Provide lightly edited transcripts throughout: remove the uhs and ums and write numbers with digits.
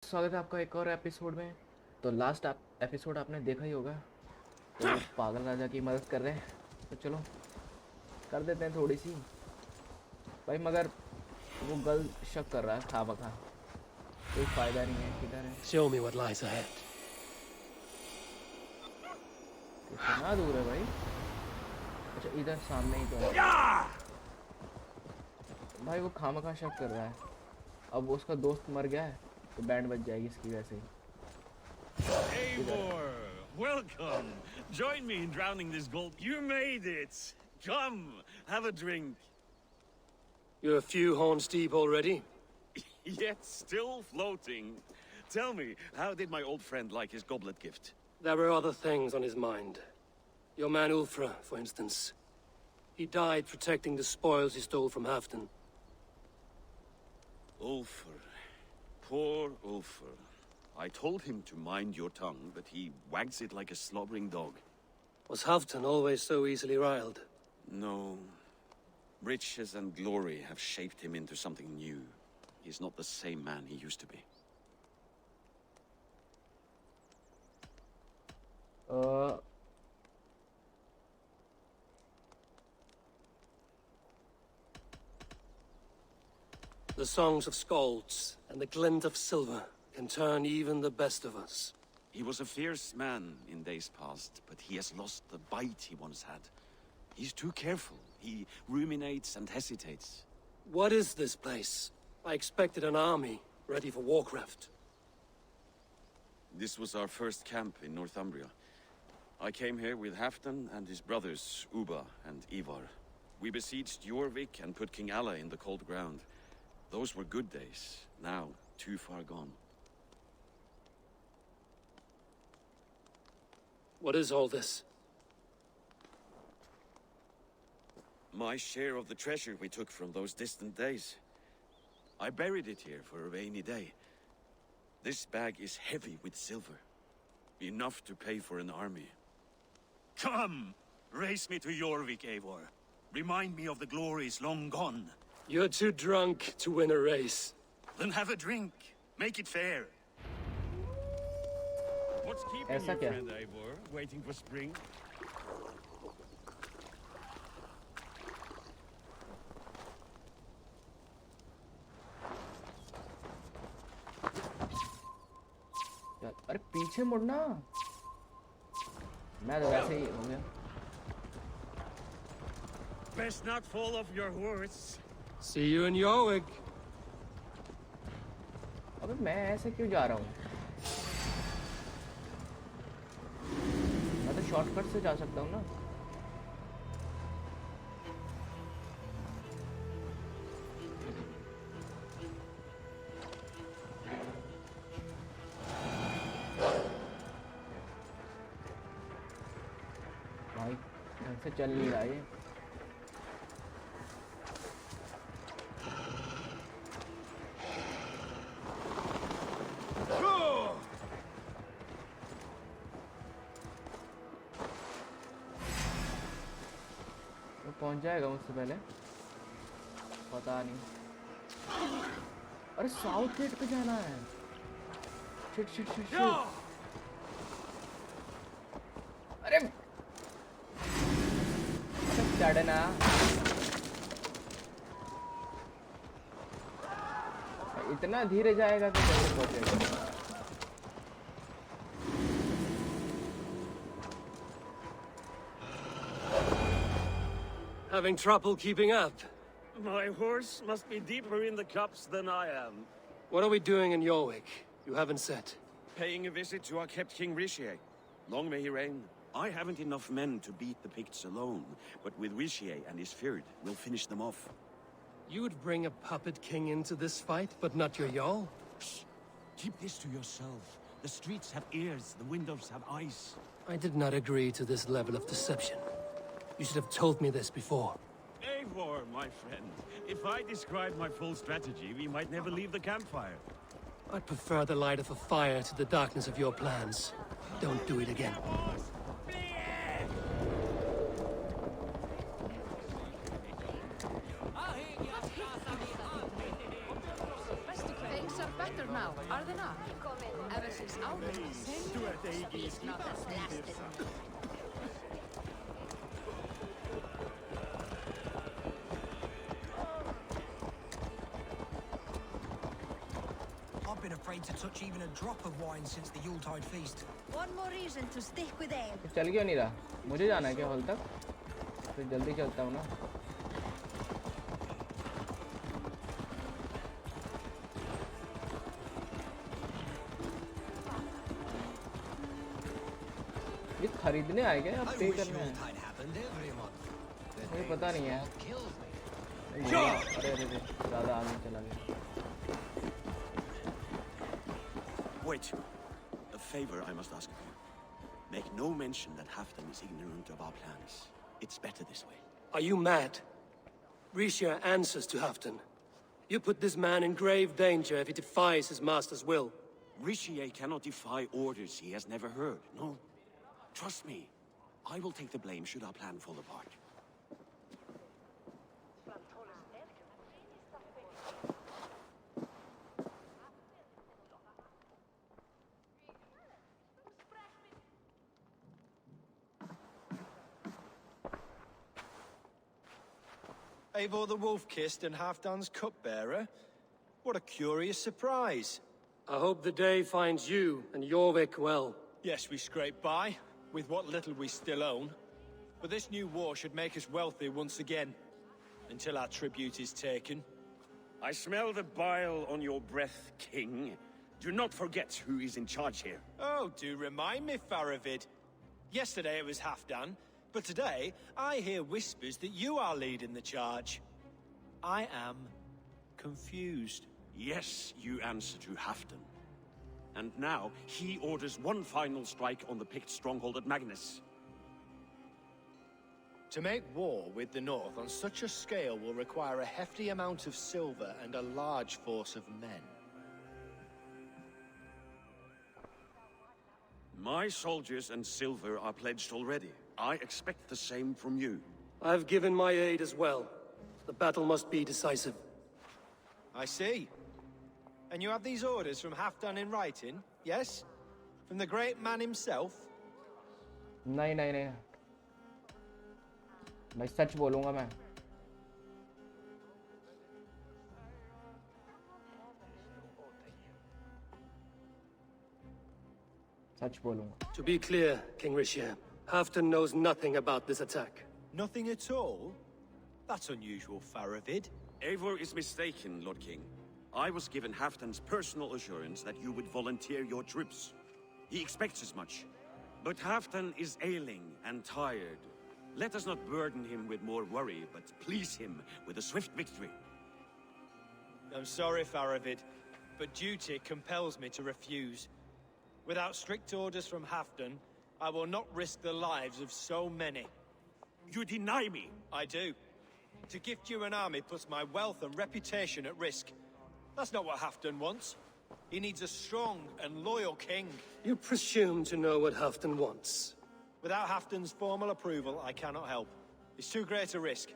स्वागत है आपका एक और एपिसोड में। तो लास्ट एपिसोड आपने देखा ही होगा। तो पागल राजा की मदद कर रहे हैं, तो चलो कर देते हैं थोड़ी सी भाई। मगर वो गर्ल शक कर रहा है खामखा, कोई फायदा नहीं है। किधर है? Show me what lies ahead. कितना दूर है भाई? अच्छा इधर सामने ही तो है भाई। वो खामखा शक कर रहा है। अब उसका दोस्त मर गया है तो बैंड बज जाएगी इसकी वजह से। Eivor, welcome. Join me in drowning this gold. You made it. Come, have a drink. You're a few horns deep already. Yet still floating. Tell me, how did my old friend like his goblet gift? There were other things on his mind. Your man Ulfra, for instance. He died protecting the spoils he stole from Halfdan. Ulfr. Poor Ulfr. I told him to mind your tongue, but he wags it like a slobbering dog. Was Halfdan always so easily riled? No. Riches and glory have shaped him into something new. He's not the same man he used to be. The songs of skalds and the glint of silver can turn even the best of us. He was a fierce man in days past, but he has lost the bite he once had. He's too careful. He ruminates and hesitates. What is this place? I expected an army, ready for warcraft. This was our first camp in Northumbria. I came here with Halfdan and his brothers, Uba and Ivar. We besieged Jorvik and put King Alla in the cold ground. Those were good days, now too far gone. What is all this? My share of the treasure we took from those distant days. I buried it here for a rainy day. This bag is heavy with silver. Enough to pay for an army. Come! Race me to Jorvik, Eivor. Remind me of the glories long gone. You're too drunk to win a race. Then have a drink. Make it fair. What's keeping you, ऐसा क्या? friend Eivor? Waiting for spring? यार अरे पीछे मुड़ना। मैं तो वैसे ही हो गया। Best not fall off your horse. See you in Jorvik. अबे मैं ऐसे क्यों जा रहा हूँ? मैं तो शॉर्टकट से जा सकता हूँ ना। भाई ढंग से चल नहीं रहा ये। पहुंच जाएगा मुझसे पहले, पता नहीं। अरे साउथ गेट पे जाना है। Shit shit shit shit. अरे चढ़ना। इतना धीरे जाएगा तो कैसे पहुंचेगा? Having trouble keeping up? My horse must be deeper in the cups than I am. What are we doing in Jorvik? You haven't said. Paying a visit to our kept King Rishi. Long may he reign. I haven't enough men to beat the Picts alone, but with Rishi and his Fyrd, we'll finish them off. You would bring a puppet king into this fight, but not your Jarl? Shh. Keep this to yourself. The streets have ears, the windows have eyes. I did not agree to this level of deception. You should have told me this before. Eivor, my friend. If I described my full strategy, we might never leave the campfire. I'd prefer the light of a fire to the darkness of your plans. Don't do it again. Things are better now, are they not? Ever since our peace not has lasted. I've been afraid to touch even a drop of wine since the Yuletide feast. One more reason to stick with Ale. तो चल क्यों नहीं रहा? मुझे जाना है क्या hall तक? तो जल्दी चलता हूँ ना. ये खरीदने आए क्या या पे करने आए? मुझे पता नहीं है. अरे ज़्यादा आगे चला गया. Wait. A favor I must ask of you. Make no mention that Halfdan is ignorant of our plans. It's better this way. Are you mad? Risha answers to Halfdan. You put this man in grave danger if he defies his master's will. Rishi cannot defy orders he has never heard. No. Trust me. I will take the blame should our plan fall apart. Eivor the Wolf-Kissed and Halfdan's cupbearer? What a curious surprise. I hope the day finds you and Jorvik well. Yes, we scrape by, with what little we still own. But this new war should make us wealthy once again. Until our tribute is taken. I smell the bile on your breath, King. Do not forget who is in charge here. Oh, do remind me, Faravid. Yesterday it was Halfdan, but today I hear whispers that you are leading the charge. I am confused. Yes, you answer to Halfdan. And now, he orders one final strike on the Pict stronghold at Magnus. To make war with the North on such a scale will require a hefty amount of silver and a large force of men. My soldiers and silver are pledged already. I expect the same from you. I've given my aid as well. The battle must be decisive. I see. And you have these orders from Halfdan in writing, yes? From the great man himself? नहीं नहीं नहीं भाई सच बोलूँगा मैं. सच बोलूँगा. To be clear, King Rishia, Halfdan knows nothing about this attack. Nothing at all? That's unusual, Faravid. Eivor is mistaken, Lord King. I was given Halfdan's personal assurance that you would volunteer your troops. He expects as much. But Halfdan is ailing and tired. Let us not burden him with more worry, but please him with a swift victory. I'm sorry, Faravid, but duty compels me to refuse. Without strict orders from Halfdan, I will not risk the lives of so many. You deny me! I do. To gift you an army puts my wealth and reputation at risk. That's not what Halfdan wants. He needs a strong and loyal king. You presume to know what Halfdan wants. Without Halfdan's formal approval, I cannot help. It's too great a risk.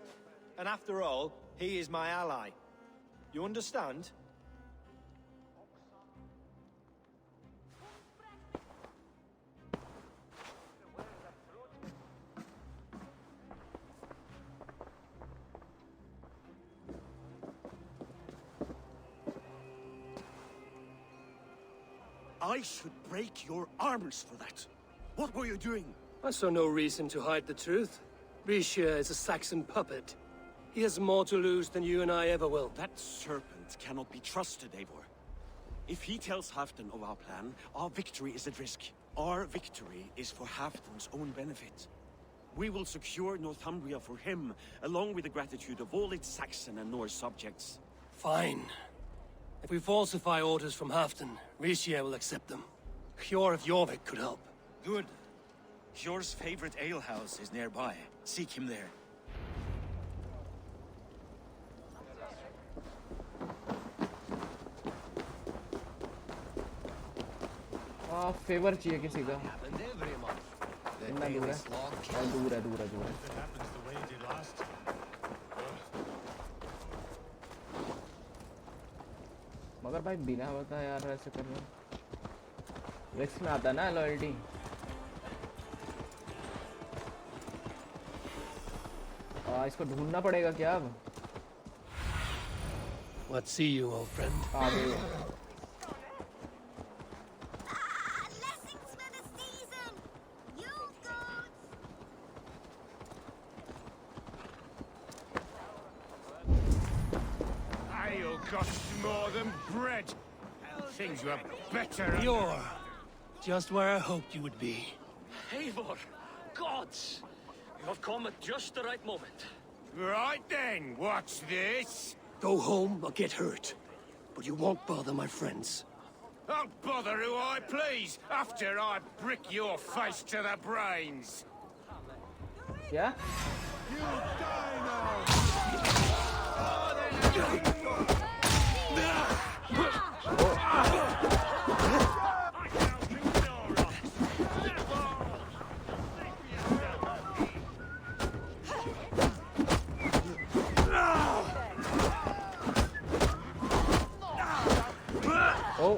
And after all, he is my ally. You understand? I should break your arms for that. What were you doing? I saw no reason to hide the truth. Rishia is a Saxon puppet. He has more to lose than you and I ever will. That serpent cannot be trusted, Eivor. If he tells Halfdan of our plan, our victory is at risk. Our victory is for Halfdan's own benefit. We will secure Northumbria for him, along with the gratitude of all its Saxon and Norse subjects. Fine. If we falsify orders from Halfdan, Rishia will accept them. Hjor of Jorvik could help. Good. Hjor's favorite alehouse is nearby. Seek him there. Favour चाहिए किसी का. इतना दूर है. और दूर है दूर है दूर है. मगर भाई बिना बता यार ऐसे कर रहे. रिस्क में आता है ना लॉयल्टी। इसको ढूंढना पड़ेगा क्या अब? What see you, old friend? आ गई। Blessings for the season! You goats! Ale costs more than bread. Things were better. You're just where I hoped you would be. Eivor! Gods! You have come at just the right moment. Right then, what's this? Go home or get hurt. But you won't bother my friends. I'll bother who I please after I brick your face to the brains. क्या? You die now! ओ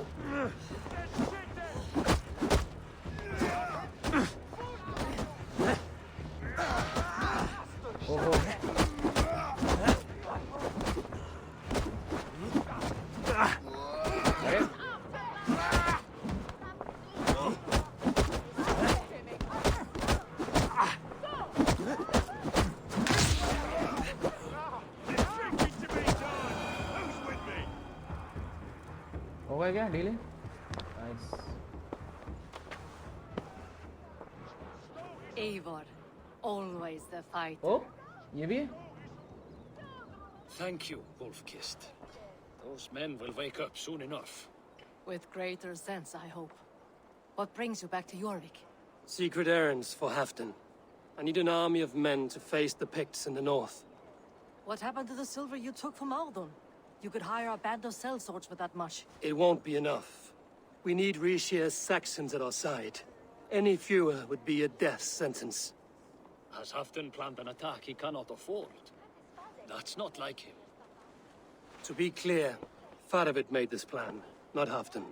ओहो अरे हो गया क्या delay? Nice. Eivor, always the fighter. ओ ये भी है? Thank you, Wolf-Kissed. Those men will wake up soon enough. With greater sense, I hope. What brings you back to Jorvik? Secret errands for Halfdan. I need an army of men to face the Picts in the north. What happened to the silver you took from Aldon? You could hire a band of sellswords with that much. It won't be enough. We need Rishia's Saxons at our side. Any fewer would be a death sentence. Has Halfdan planned an attack he cannot afford? That's not like him. To be clear, Faravid made this plan, not Halfdan.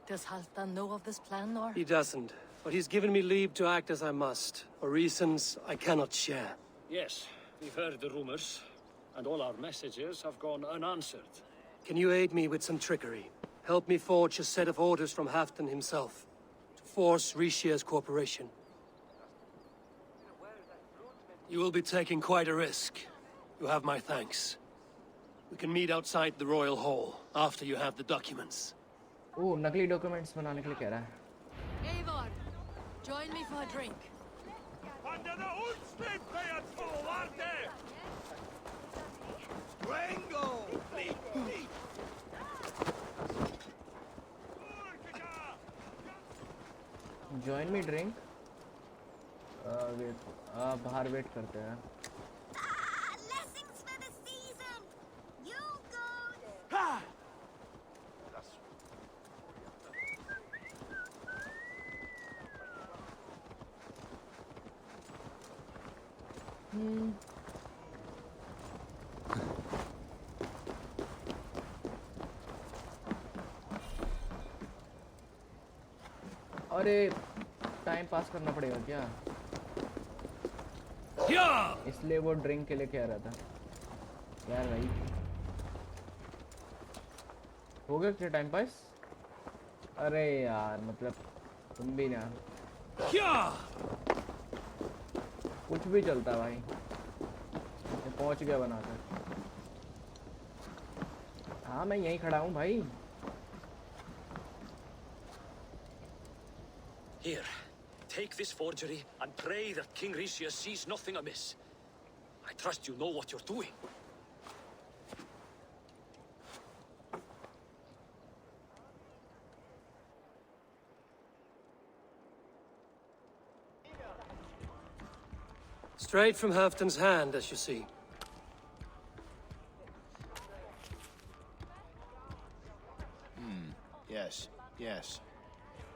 Does Halfdan know of this plan, or? He doesn't, but he's given me leave to act as I must, for reasons I cannot share. Yes, we've heard the rumors, and all our messages have gone unanswered. Can you aid me with some trickery? Help me forge a set of orders from Halfdan himself, to force Rishia's cooperation. You will be taking quite a risk. You have my thanks. We can meet outside the Royal Hall, after you have the documents. ओ नकली documents बनाने के लिए कह रहा है। Eivor, join me for a drink. Under the Ulstein payat forward! Rango! Join me drink. Wait बाहर wait करते हैं। Blessings for the season! You goats! अरे टाइम पास करना पड़ेगा क्या? इसलिए वो ड्रिंक के लिए कह रहा था यार भाई। हो गया क्या टाइम पास? अरे यार मतलब तुम भी ना कुछ भी चलता भाई। मैं पहुंच गया बनाकर। हाँ मैं यहीं खड़ा हूँ भाई। Here, take this forgery and pray that King Rishia sees nothing amiss. I trust you know what you're doing. Straight from Halfdan's hand, as you see. Yes, yes.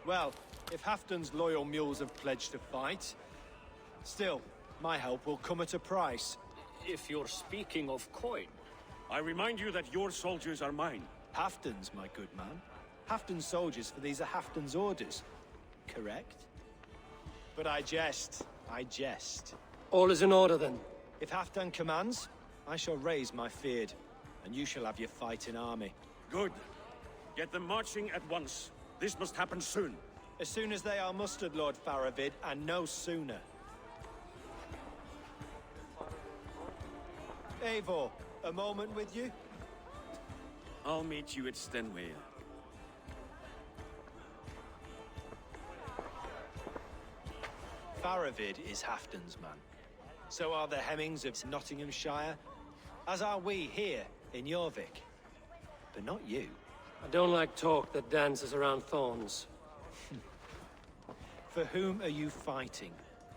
Well, if Halfdan's loyal mules have pledged to fight, still, my help will come at a price. If you're speaking of coin, I remind you that your soldiers are mine. Halfdan's, my good man. Halfdan's soldiers, for these are Halfdan's orders. Correct? But I jest. I jest. All is in order then. If Halfdan commands, I shall raise my feared, and you shall have your fighting army. Good. Get them marching at once. This must happen soon. As soon as they are mustered, Lord Faravid, and no sooner. Eivor, a moment with you? I'll meet you at Stenway. Faravid is Halfdan's man. So are the Hemmings of Nottinghamshire, as are we here in Jorvik. But not you. I don't like talk that dances around thorns. For whom are you fighting,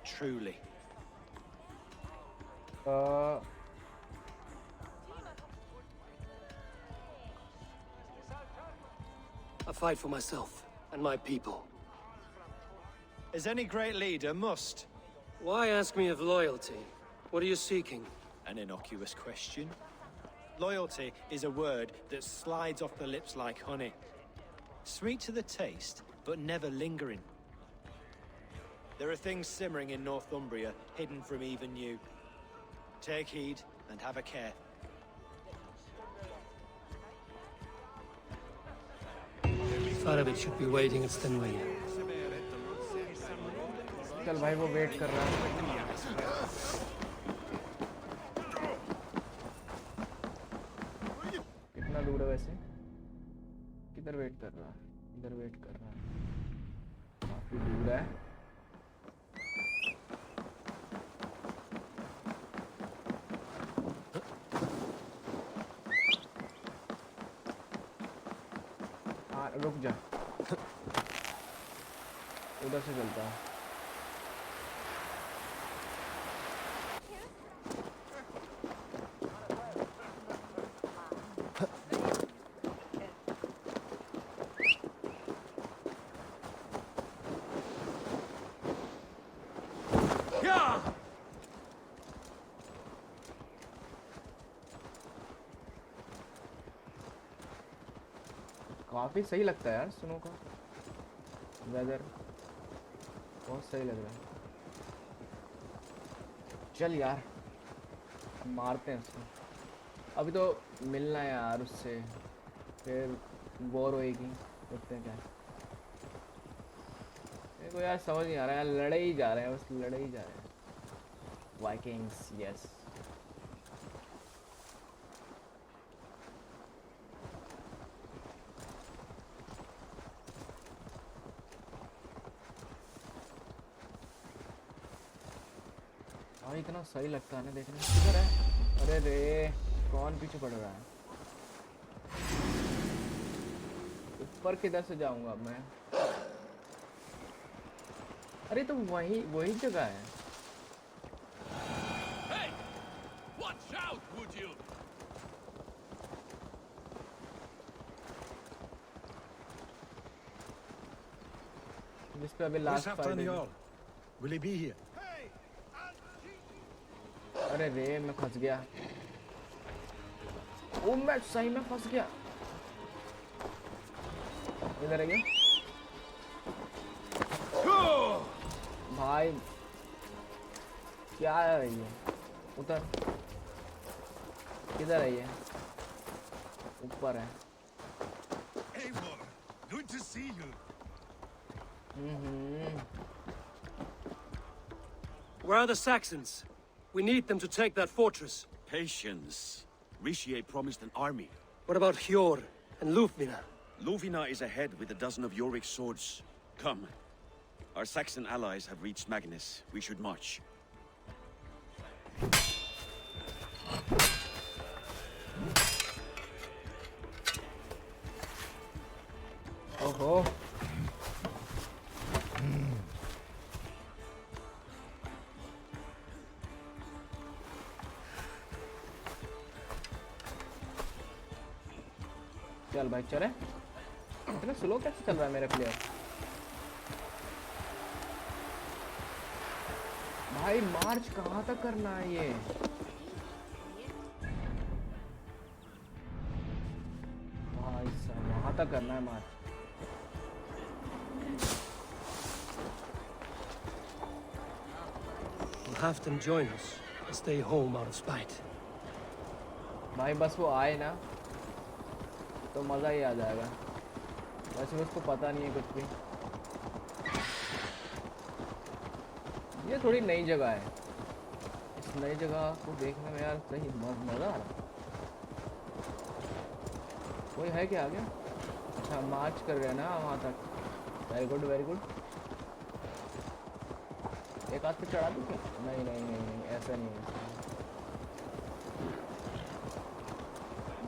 truly? I fight for myself and my people. As any great leader must. Why ask me of loyalty? What are you seeking? An innocuous question. Loyalty is a word that slides off the lips like honey. Sweet to the taste, but never lingering. There are things simmering in Northumbria, hidden from even you. Take heed and have a care. Faravid should be waiting at Stenway. चल भाई वो wait कर रहा है. कितना दूर है वैसे? किधर वेट कर रहा है? इधर वेट कर रहा है. काफी दूर है. हाँ रुक जा. उधर से चलता है. काफी सही लगता है यार स्नो का वेदर. बहुत सही लग रहा है. चल यार मारते हैं उसको. अभी तो मिलना है यार उससे, फिर वॉर होएगी. देखते हैं क्या. मेरे को यार समझ नहीं आ रहा है. लड़े ही जा रहे हैं, बस लड़े ही जा रहे हैं. Vikings yes. इतना सही लगता है ना देखने में. किधर है? अरे रे कौन पीछे पड़ रहा है? ऊपर किधर से जाऊंगा अब मैं? अरे तो वही जगह है. Hey! Watch out, would you? जिस पे अभी लास्ट फाइट है. Will he be here? अरे रे मैं फंस गया. ओ मैं सही में फंस गया. इधर है ये भाई. क्या है ये? उधर किधर है ये? ऊपर है. Eivor, good to see you. Where are the Saxons? We need them to take that fortress. Patience. Richier promised an army. What about Hjor and Lufvina? Luvina is ahead with a dozen of Yorick's swords. Come. Our Saxon allies have reached Magnus. We should march. ओहो. चल भाई चले. इतना slow कैसे चल रहा है मेरा प्लेयर? भाई मार्च कहाँ तक करना है ये? भाई साहब वहाँ तक करना है मार्च. Halfton join us, and stay home out of spite. भाई बस वो आए ना तो मज़ा ही आ जाएगा। वैसे उसको पता नहीं है कुछ भी। ये थोड़ी नई जगह है, इस नई जगह को देखने में यार सही मज़ा आ रहा। कोई है क्या आगे? अच्छा मार्च कर रहे हैं ना वहाँ तक। Very good very good. एक हाथ पे चढ़ा दूँ क्या? नहीं नहीं नहीं नहीं ऐसा नहीं है।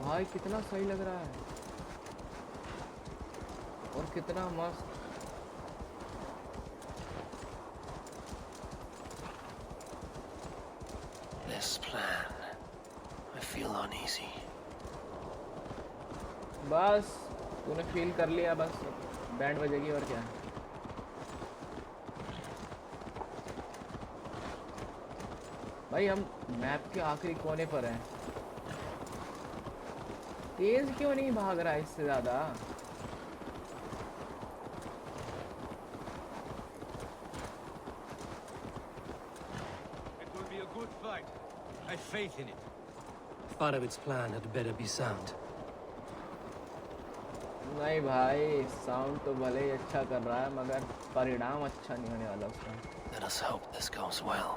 भाई कितना सही लग रहा है और कितना मस्त। This plan. I feel uneasy. बस तूने फील कर लिया, बस बैंड बजेगी और क्या। भाई हम मैप के आखिरी कोने पर हैं। तेज क्यों नहीं भाग रहा है इससे ज्यादा? It will be a good fight. I have faith in it. Farovit's plan had better be sound. नहीं भाई, साउंड तो भले ही अच्छा कर रहा है मगर परिणाम अच्छा नहीं होने वाला उसका। Let us hope this goes well.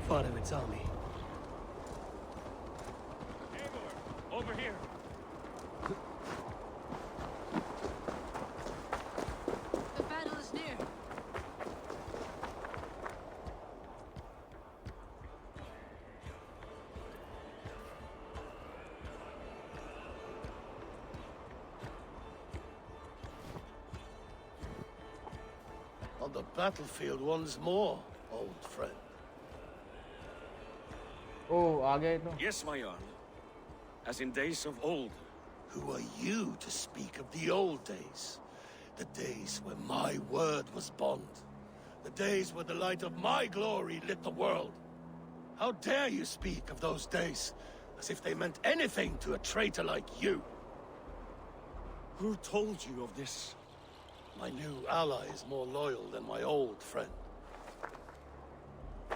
Farovit's army. Over here. The battle is near. On the battlefield once more, old friend. ओह आ गए तो। Yes, my Jarl. As in days of old. Who are you to speak of the old days? The days when my word was bond. The days where the light of my glory lit the world. How dare you speak of those days as if they meant anything to a traitor like you? Who told you of this? My new ally is more loyal than my old friend.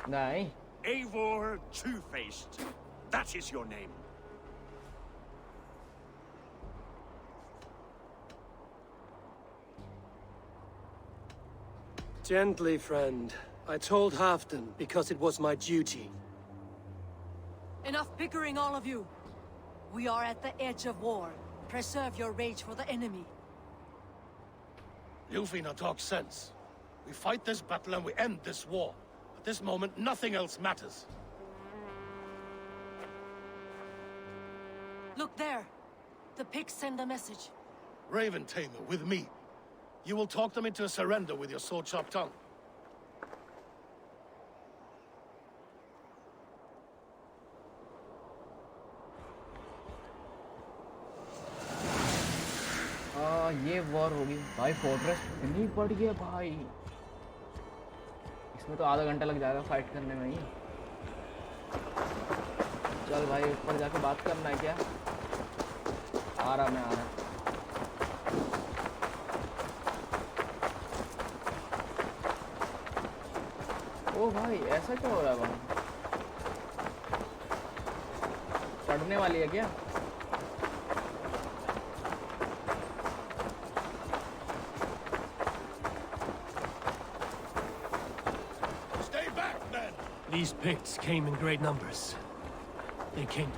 नहीं Eivor Two-Faced. That is your name. Gently, friend. I told Halfton because it was my duty. Enough bickering, all of you. We are at the edge of war. Preserve your rage for the enemy. Lufina talks sense. We fight this battle and we end this war. At this moment, nothing else matters. Look there. The pigs send a message. Raven Tamer, with me. You will talk them into a surrender with your sword-sharp tongue. ये war होगी भाई। Fortress इतनी पड़ गई है भाई, इसमें तो आधा घंटा लग जाएगा फाइट करने में ही। चल भाई ऊपर जाके बात करना है क्या? आ रहा मैं, आ रहा। ओ भाई ऐसा क्या हो रहा है वहाँ? चढ़ने वाली है क्या? These Picts came in great numbers. They came.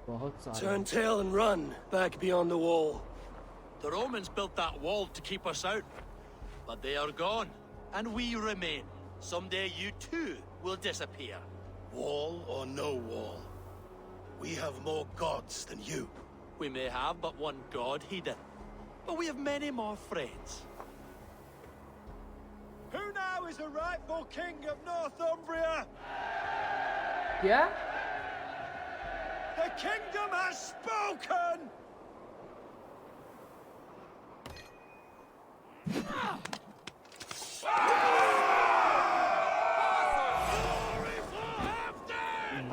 बहुत सारे। Turn tail and run back beyond the wall. The Romans built that wall to keep us out. But they are gone, and we remain. Someday you too will disappear. Wall or no wall, we have more gods than you. We may have but one god, Heathen. But we have many more friends. Who now is the rightful king of Northumbria? क्या? The kingdom has spoken!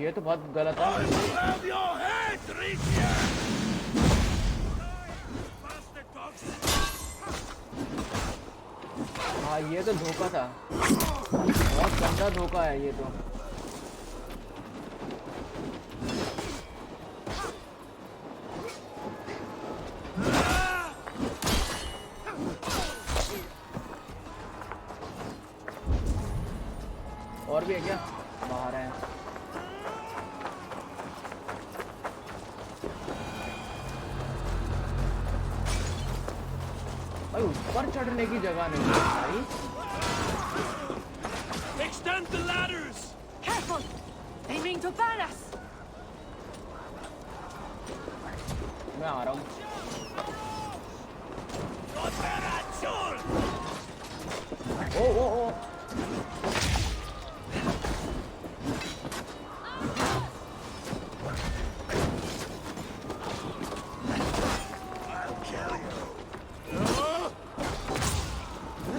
ये तो बहुत गलत है। Have your head, Rikia! हाँ ये तो धोखा था, बहुत गंदा धोखा है ये तो। और भी है क्या? बाहर है। भाई ऊपर चढ़ने की जगह नहीं है भाई। Extend the ladders! Careful! They mean to ban us! मैं आ रहा हूँ। ओ ओ ओ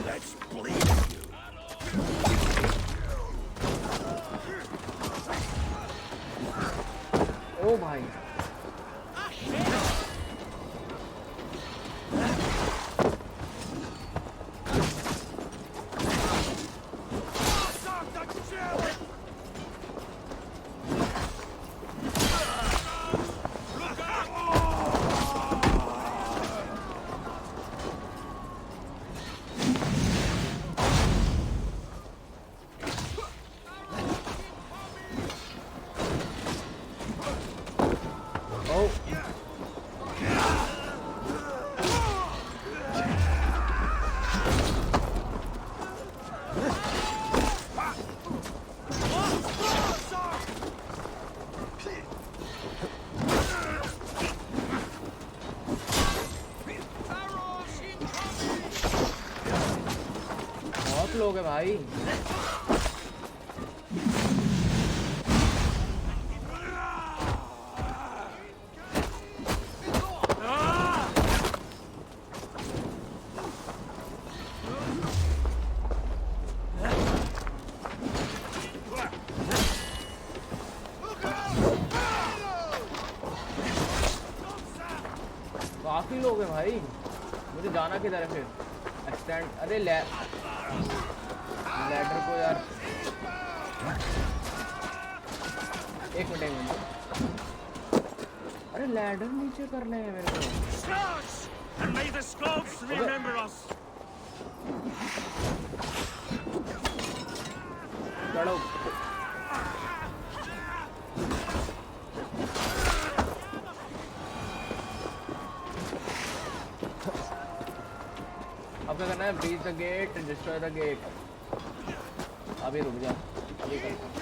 Let's bleed you. ओ भाई बहुत लोग हैं भाई। काफी लोग हैं भाई। मुझे जाना किधर है फिर? एक्सटेंड, अरे लैडर को यार, एक मिनट। अरे लैडर नीचे करने हैं मेरे को। And may the Scots remember us! चढ़ो। अब क्या करना है? Breach the gate, destroy the gate. अभी रुक जा, अभी करता हूँ।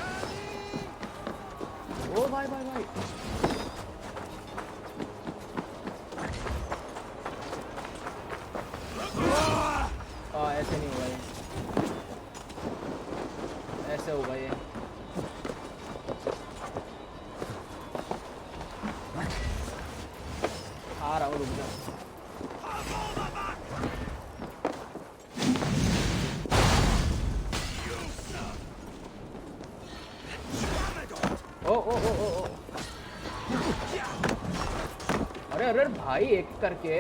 ओ भाई भाई भाई, ऐसे नहीं होगा ये, ऐसे होगा ये। आ रहा हूँ, रुक जा। ओ ओ ओ ओ ओ, अरे अरे भाई, एक करके।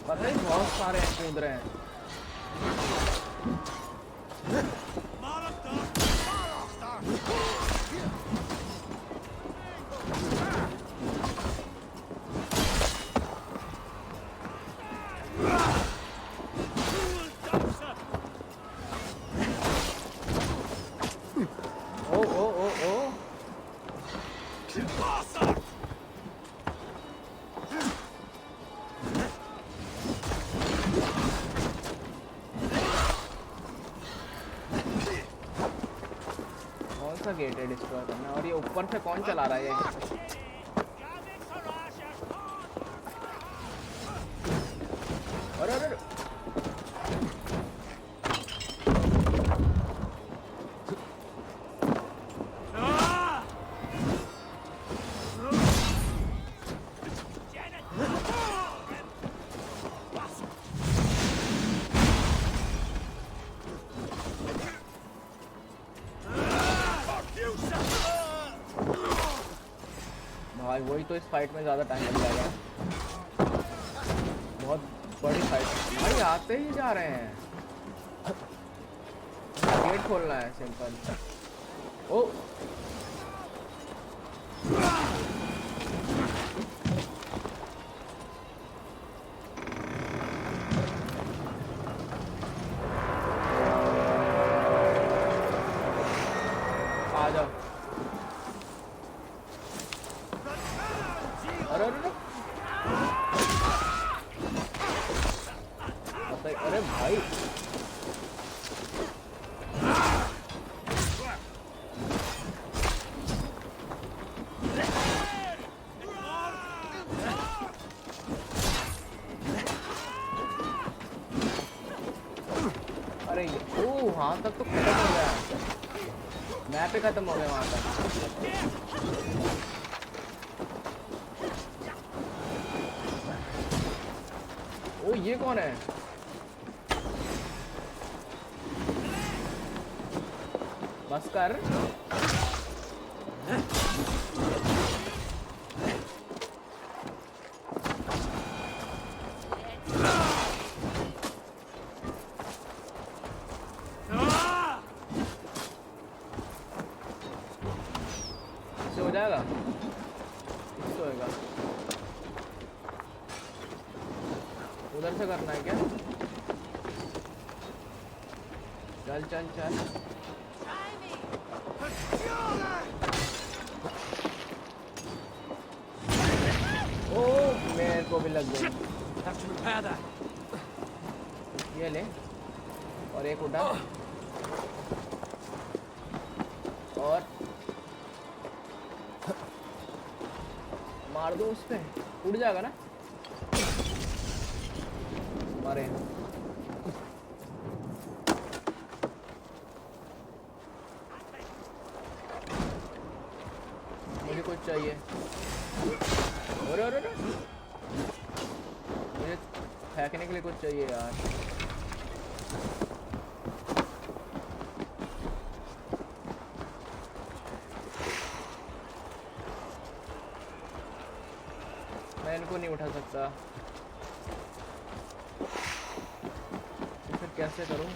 पता नहीं बहुत सारे कूद रहे हैं। ओ ओ ओ ओ, कौन सा गेट है डिस्ट्रॉय करना? और ये ऊपर से कौन चला रहा है ये? अरे अरे भाई वही तो, इस फाइट में ज़्यादा टाइम लग जाएगा, बहुत बड़ी फाइट। भाई आते ही जा रहे हैं, गेट खोलना है सिंपल। ओ आ जाओ। अरे अरे अरे अरे भाई अरे ओ वहाँ तक तो खत्म हो गया, मैप पे खत्म हो गया वहाँ तक। ओ ये कौन है? बस कर। इससे हो जाएगा, इससे होएगा। उधर से करना है क्या? चल चल चल। ओ मेरे को भी लग गई। ये ले, और एक उड़ा, और मार दो उस पे, उड़ जाएगा ना। मारे मुझे कुछ चाहिए। अरे अरे अरे मुझे फेंकने के लिए कुछ चाहिए यार। मैं इनको नहीं उठा सकता, फिर कैसे करूं?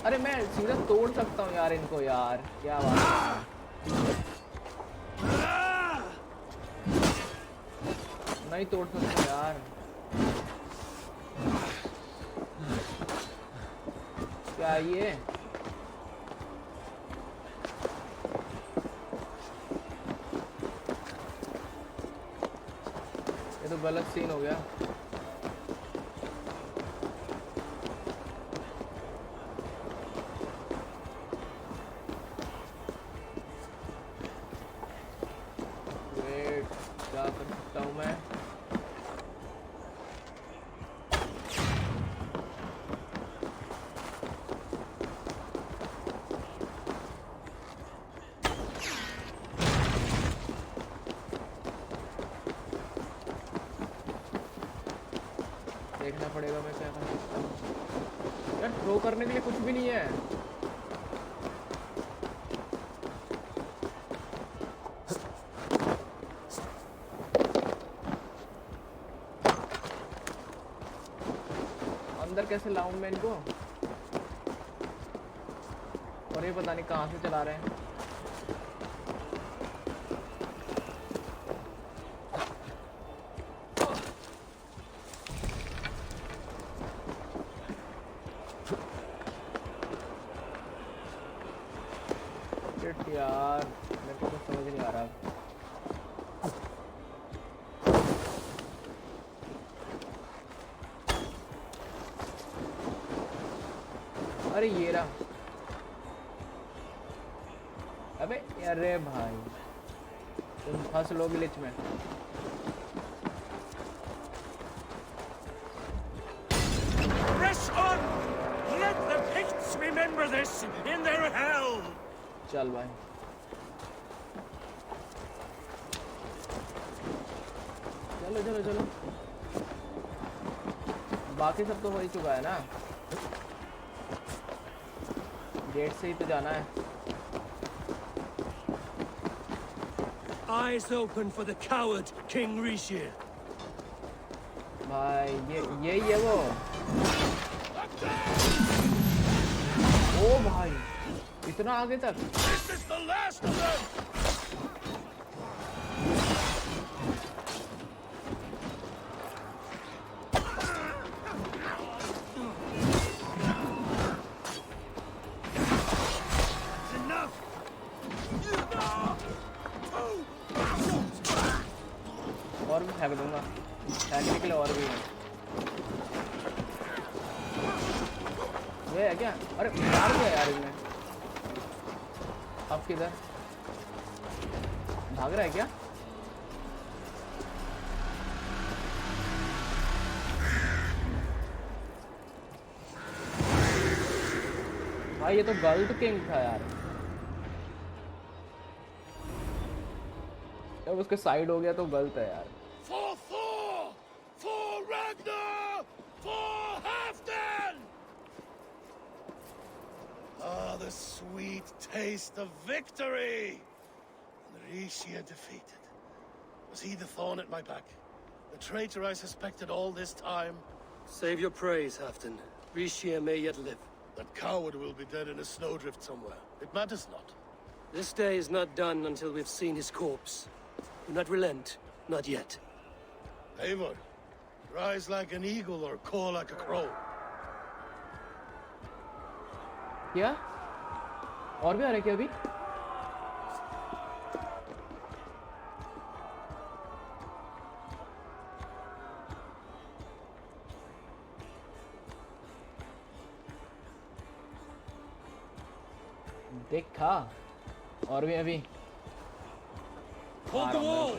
अरे मैं सीधा तोड़ सकता हूँ यार इनको, यार क्या बात है। नहीं तोड़ सकता यार, क्या ये? ये तो गलत सीन हो गया। वेट, क्या कर सकता हूँ मैं? देखना पड़ेगा मैं क्या कर सकता हूँ यार। थ्रो करने के लिए कुछ भी नहीं है। अंदर कैसे लाऊं मैं इनको? और ये पता नहीं कहाँ से चला रहे हैं। यार मेरे को कुछ समझ नहीं आ रहा। अरे ये रहा। अबे अरे भाई तुम फंस लो ग्लिच में। Press on! Let the Picts remember this in their hell! चल भाई चलो चलो चलो। बाकी सब तो हो ही चुका है ना, गेट से ही तो जाना है। Eyes open for the coward, King Rishi. भाई ये है वो। ओ भाई इतना आगे तक। This is the last of them! और भी फेंक दूंगा, फेंकने के लिए और भी है। ये है क्या? अरे मार दिया यार इसने। अब किधर भाग रहा है क्या? भाई ये तो गलत किंग था यार। जब उसके साइड हो गया तो गलत है यार। For Thor! For Ragnar! For Halfdan! Ah, the sweet taste of victory! And Rishia defeated. Was he the thorn at my back? The traitor I suspected all this time? Save your praise, Halfdan. Rishia may yet live. That coward will be dead in a snowdrift somewhere. It matters not. This day is not done until we've seen his corpse. Do not relent, not yet. Eivor, rise like an eagle or caw like a crow. क्या? और भी आ रहे क्या अभी? देखा और भी अभी। Hold the wall!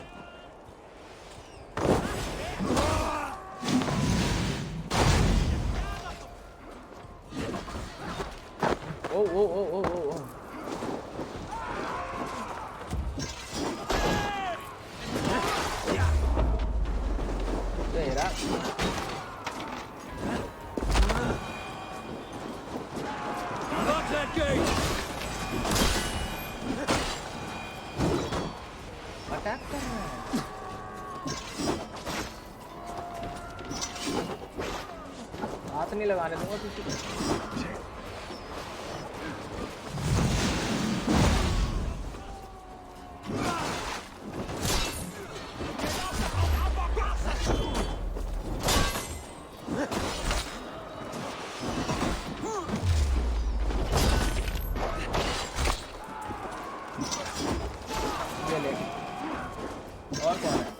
ओ तेरा Lock that gate! अटैक कर रहा है। हाथ नहीं लगाने दूंगा किसी को। ये ले। और कौन है?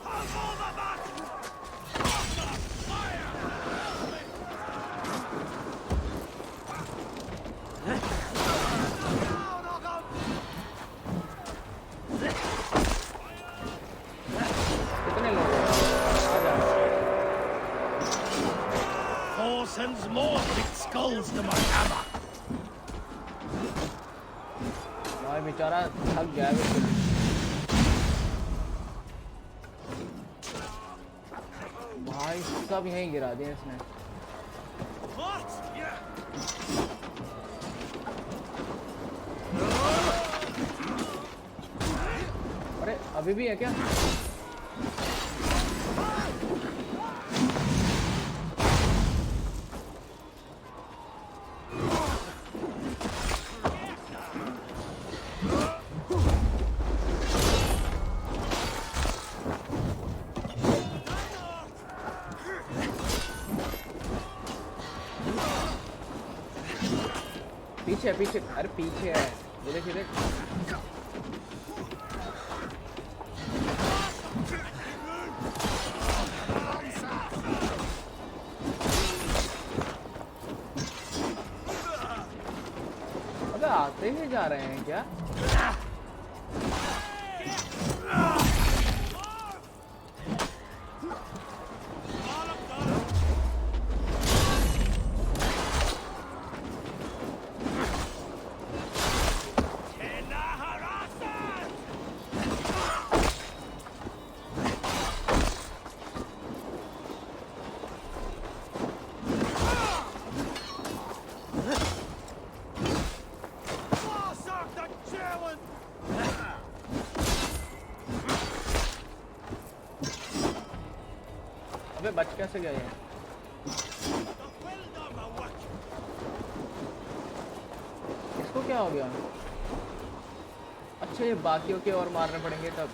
कितने लोग हैं? आ जाओ। Thor sends more big skulls to my hammer. भाई बेचारा थक गया है बिल्कुल। भाई सब यहीं गिरा दिए इसने। अरे अभी भी है क्या? पीछे पीछे, अरे पीछे है। ये देख ये देख। अबे आते ही जा रहे हैं क्या? बच कैसे गया ये? इसको क्या हो गया? अच्छा, ये बाकियों के और मारने पड़ेंगे तब।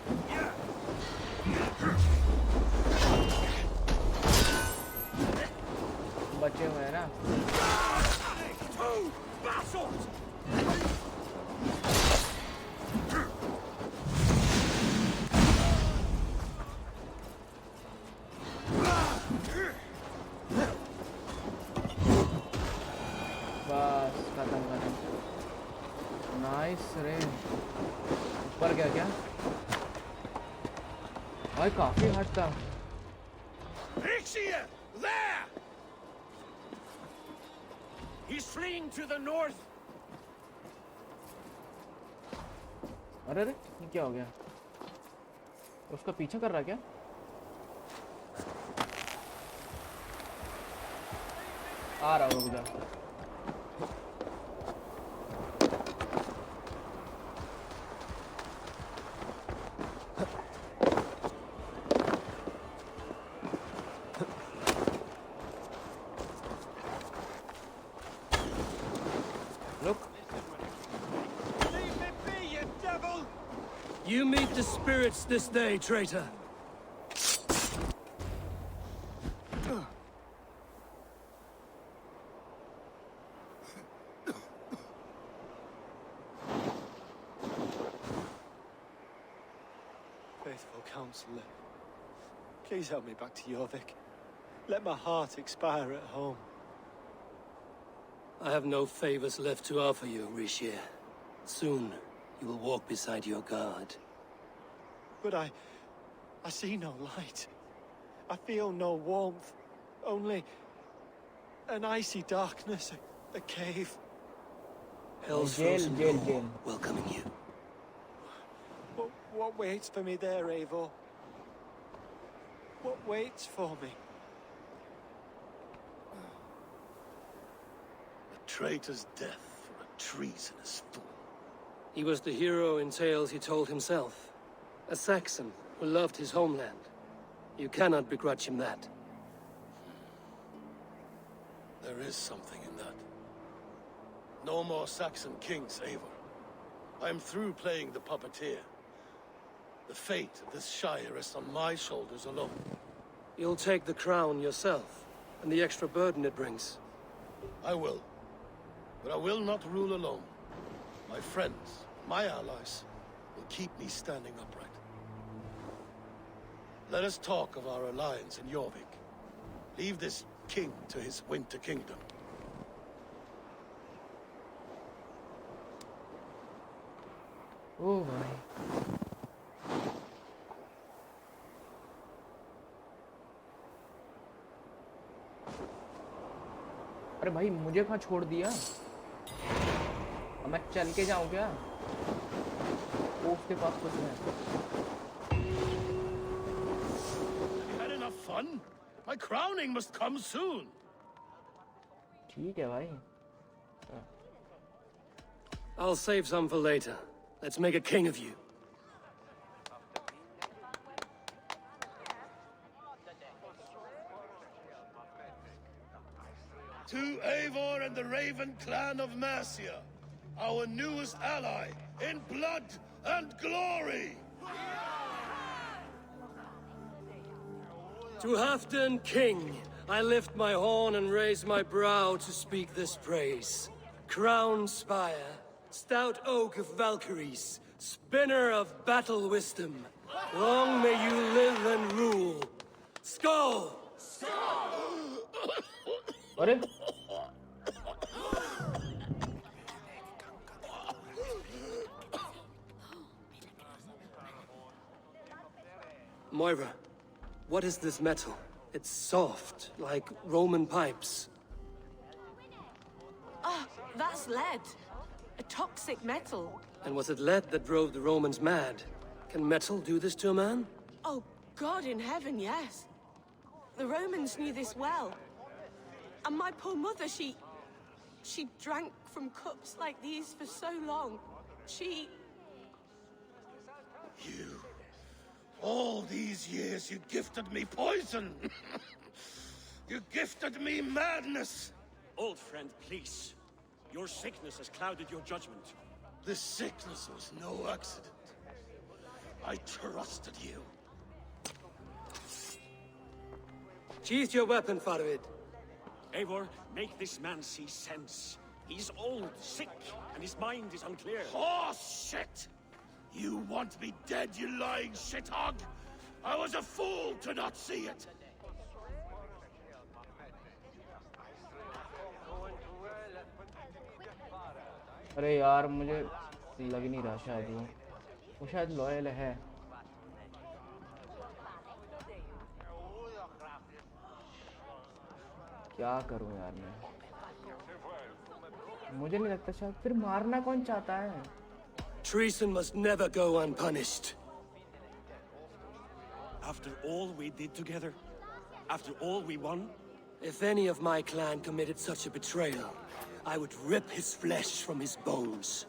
बचे हुए हैं ना। बस खत्म खत्म। नाइस रे। ऊपर गया क्या भाई? काफी हट था। There! He's fleeing to the north. अरे अरे, ये क्या हो गया? उसका पीछा कर रहा क्या? आ रहा हूँ, रुक जा। You meet the spirits this day, traitor. Faithful counselor, please help me back to Jorvik. Let my heart expire at home. I have no favors left to offer you, Rishi. Soon, you will walk beside your guard. But I see no light. I feel no warmth. Only an icy darkness, a cave. Hell's Jail, frozen jail, door jail. welcoming you. What waits for me there, Eivor? What waits for me? A traitor's death for a treasonous fool. He was the hero in tales he told himself. A Saxon who loved his homeland. You cannot begrudge him that. There is something in that. No more Saxon kings, Eivor. I'm through playing the puppeteer. The fate of this shire rests on my shoulders alone. You'll take the crown yourself, and the extra burden it brings. I will. But I will not rule alone. My friends, my allies, will keep me standing upright. Let us talk of our alliance in Jorvik. Leave this king to his winter kingdom. Oh भाई, अरे भाई मुझे कहाँ छोड़ दिया? अब मैं चल के जाऊँ क्या? वो उसके पास कुछ है। You had enough fun? My crowning must come soon. ठीक है भाई। I'll save some for later. Let's make a king of you. To Eivor and the Raven clan of Mercia, our newest ally in blood and glory! To Halfdan King, I lift my horn and raise my brow to speak this praise. Crown spire, stout oak of Valkyries, spinner of battle wisdom, long may you live and rule. Skull! अरे Moira, what is this metal? It's soft, like Roman pipes. Ah, that's lead. A toxic metal. And was it lead that drove the Romans mad? Can metal do this to a man? Oh, God in heaven, yes. The Romans knew this well. And my poor mother, she drank from cups like these for so long. You... All these years you gifted me poison! You gifted me madness! Old friend, please. Your sickness has clouded your judgment. This sickness was no accident. I trusted you. Sheath your weapon, Farvid. Eivor, make this man see sense. He's old, sick, and his mind is unclear. Oh, shit! You want me dead, you lying shithog? I was a fool to not see it! अरे यार मुझे लग नहीं रहा शायद वो शायद loyal है। क्या करूं यार मैं, मुझे नहीं लगता शायद। फिर मारना कौन चाहता है? Treason must never go unpunished. After all we did together, after all we won, If any of my clan committed such a betrayal, I would rip his flesh from his bones.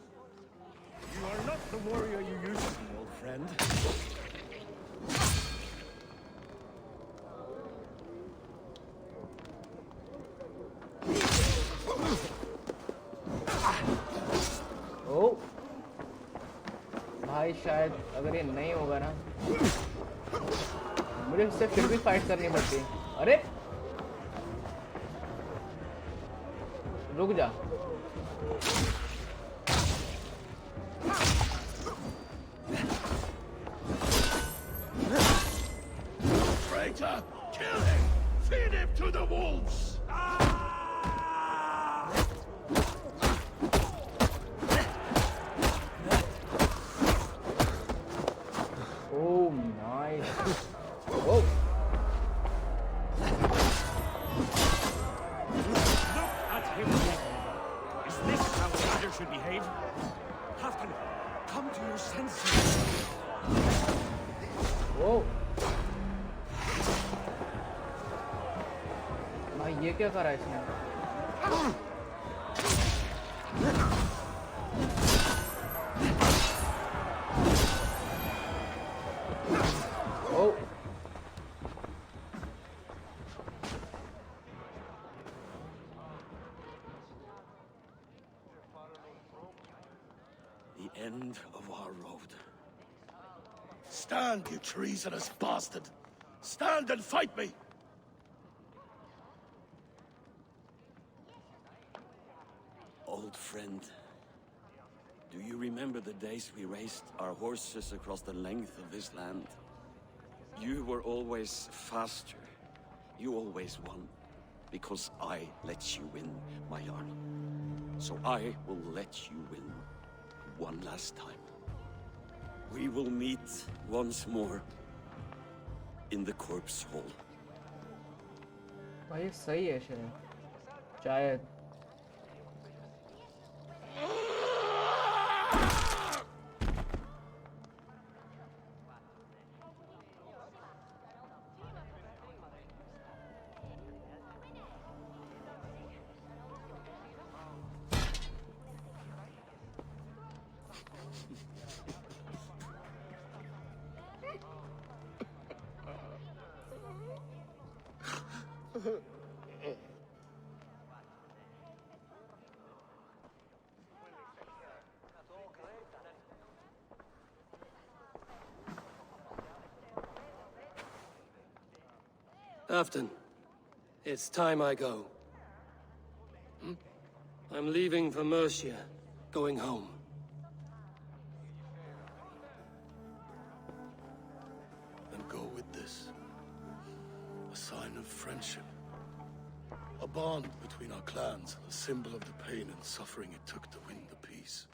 You are not the warrior you used to be, old friend. ओ भाई शायद अगर ये नहीं होगा ना, मुझे इससे फिर भी फाइट करनी पड़ती है। अरे रुक जा। Traitor! Kill him! Feed him to the wolves! Oh, nice. Oh. at him. Is this how a leader should behave? Captain, come to your senses. Oh. भाई ये क्या करा इसने? Oh. The end of our road. Stand, you treasonous bastard! Stand and fight me! Old friend, do you remember the days we raced our horses across the length of this land? You were always faster. You always won. Because I let you win, my Jarl. So I will let you win one last time. We will meet once more in the corpse hall. भाई सही है शायद। Afton, it's time I go. I'm leaving for Mercia, going home. Then go with this. A sign of friendship. A bond between our clans, a symbol of the pain and suffering it took to win the peace.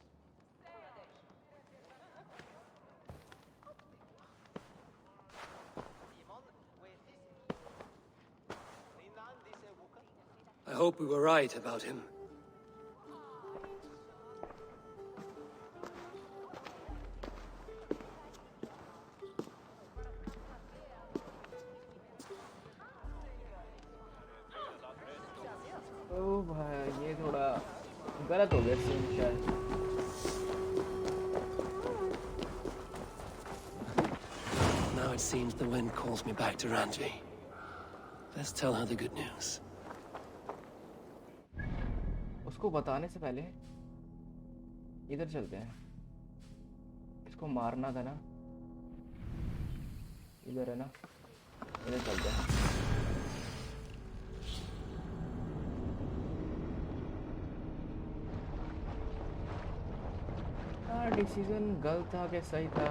I hope we were right about him. ओ भाई ये थोड़ा गलत हो गया scene शायद। Now it seems the wind calls me back to Randvi. Let's tell her the good news. उसको बताने से पहले इधर चलते हैं। इसको मारना था ना, इधर है ना, इधर चलते हैं। डिसीजन गलत था कि सही था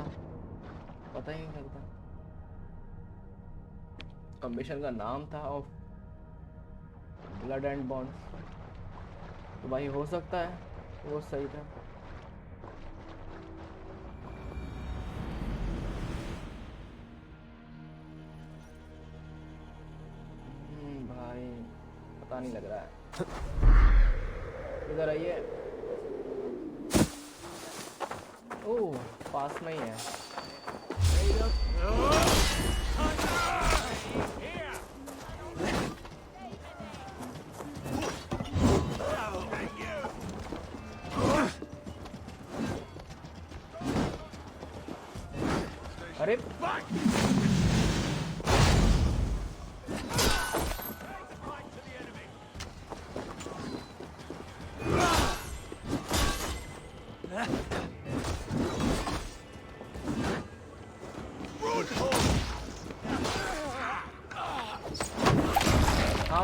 पता ही नहीं चलता। कमीशन का नाम था ऑफ ब्लड एंड बॉन्ड्स, तो भाई हो सकता है वो सही था। भाई पता नहीं लग रहा है। इधर आइए। ओह पास में ही है। अरे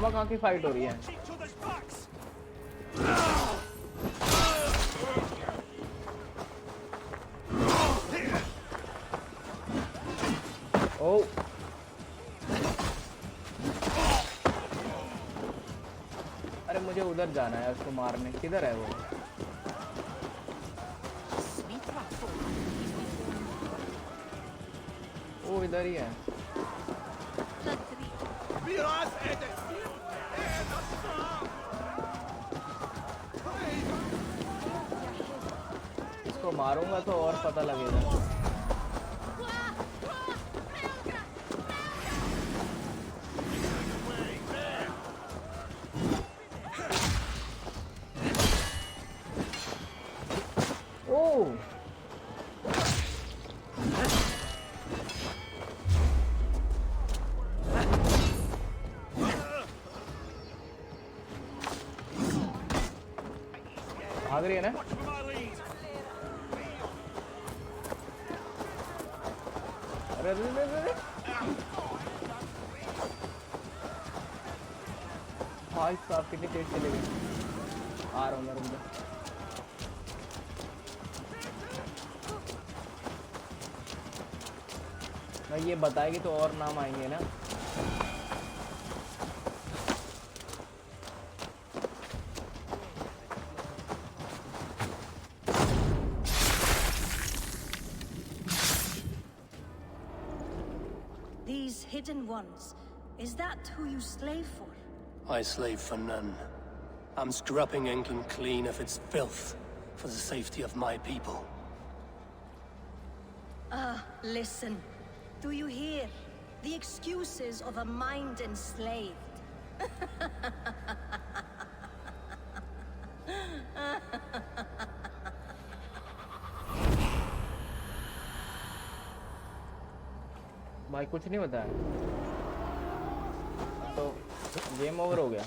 कहाँ की फाइट हो रही है। ओ अरे मुझे उधर जाना है उसको मारने। किधर है वो? ओ इधर ही है। इसको मारूंगा तो और पता लगेगा। ओ भाग रही है ना। अरे अरे अरे अरे भाई साहब कितनी तेज चले गए। आ रहा हूँ मैं, रुक जा। भाई ये बताएगी तो और नाम आएंगे ना। These hidden ones, is that who you slave for? I slave for none. I'm scrubbing England clean of its filth for the safety of my people. Listen. Do you hear? The excuses of a mind enslaved. भाई कुछ नहीं बताया तो game over हो गया।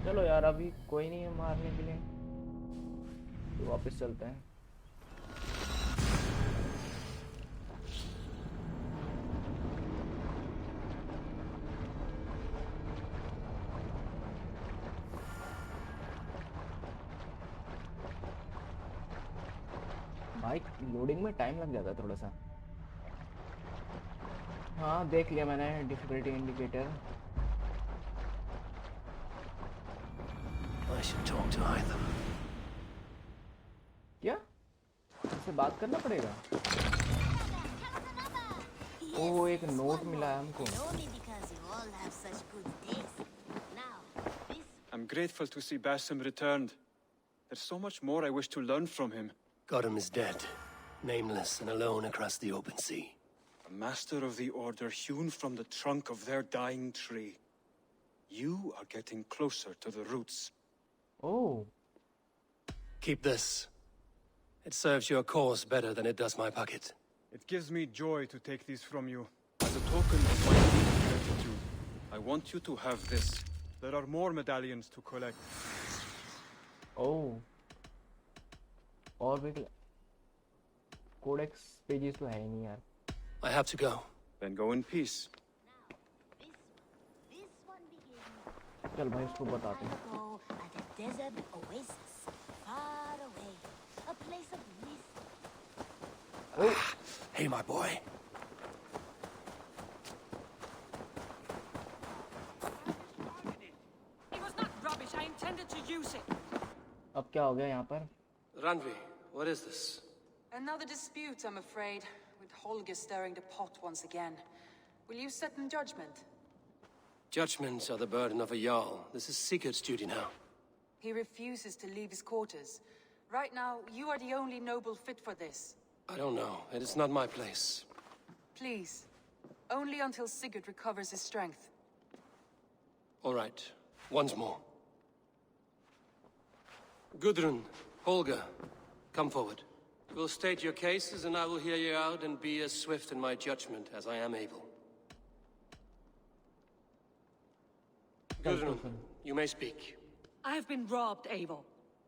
चलो यार अभी कोई नहीं है मारने के लिए, तो वापस चलते हैं। भाई लोडिंग में टाइम लग जाता है थोड़ा सा। हाँ देख लिया मैंने difficulty indicator. I should talk to either. क्या इससे बात करना पड़ेगा? ओ एक नोट मिला है हमको। I'm grateful to see Basim returned. There's so much more I wish to learn from him. Gotham is dead, nameless and alone across the open sea. A master of the Order hewn from the trunk of their dying tree. You are getting closer to the roots. Oh. Keep this. It serves your cause better than it does my pocket. It gives me joy to take these from you. As a token of my deep gratitude, I want you to have this. There are more medallions to collect. Oh. और भी codex pages तो है ही नहीं यार. I have to go. Then go in peace. चल भाई इसको बताते हैं. At a desert oasis, far away, a place of mist. Hey, my boy. It was not rubbish. I intended to use it. अब क्या हो गया यहाँ पर? Randvi, what is this? Another dispute, I'm afraid, with Holger stirring the pot once again. Will you sit in judgment? Judgments are the burden of a Jarl. This is Sigurd's duty now. He refuses to leave his quarters. Right now, you are the only noble fit for this. I don't know. It is not my place. Please. Only until Sigurd recovers his strength. All right. Once more. Gudrun, Holger, come forward. You will state your cases, and I will hear you out and be as swift in my judgment as I am able. Gudrun, you may speak. I have been robbed, Eivor.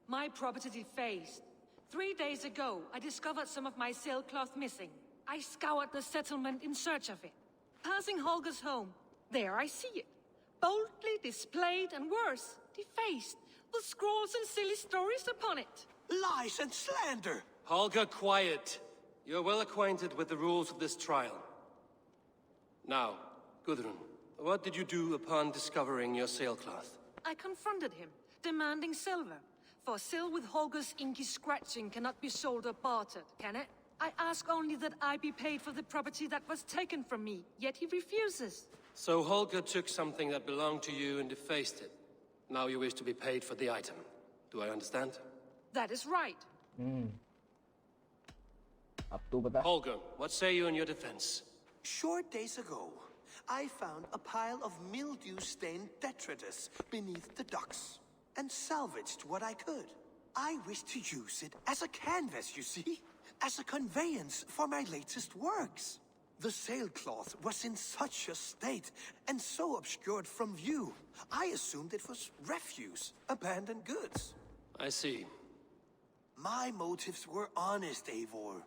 My property defaced. 3 days ago, I discovered some of my sailcloth missing. I scoured the settlement in search of it. Passing Holger's home, there I see it. Boldly displayed and worse, defaced, with scrawls and silly stories upon it. Lies and slander! Holger, quiet. You're well acquainted with the rules of this trial. Now, Gudrun, what did you do upon discovering your sailcloth? I confronted him, demanding silver. For sil with Holger's inky scratching cannot be sold or bartered, can it? I ask only that I be paid for the property that was taken from me, yet he refuses. So Holger took something that belonged to you and defaced it. Now you wish to be paid for the item. Do I understand? That is right. अब तू बता. Holger, what say you in your defense? Short days ago, I found a pile of mildew-stained detritus beneath the docks, and salvaged what I could. I wished to use it as a canvas, you see? As a conveyance for my latest works. The sailcloth was in such a state, and so obscured from view, I assumed it was refuse, abandoned goods. I see. My motives were honest, Eivor.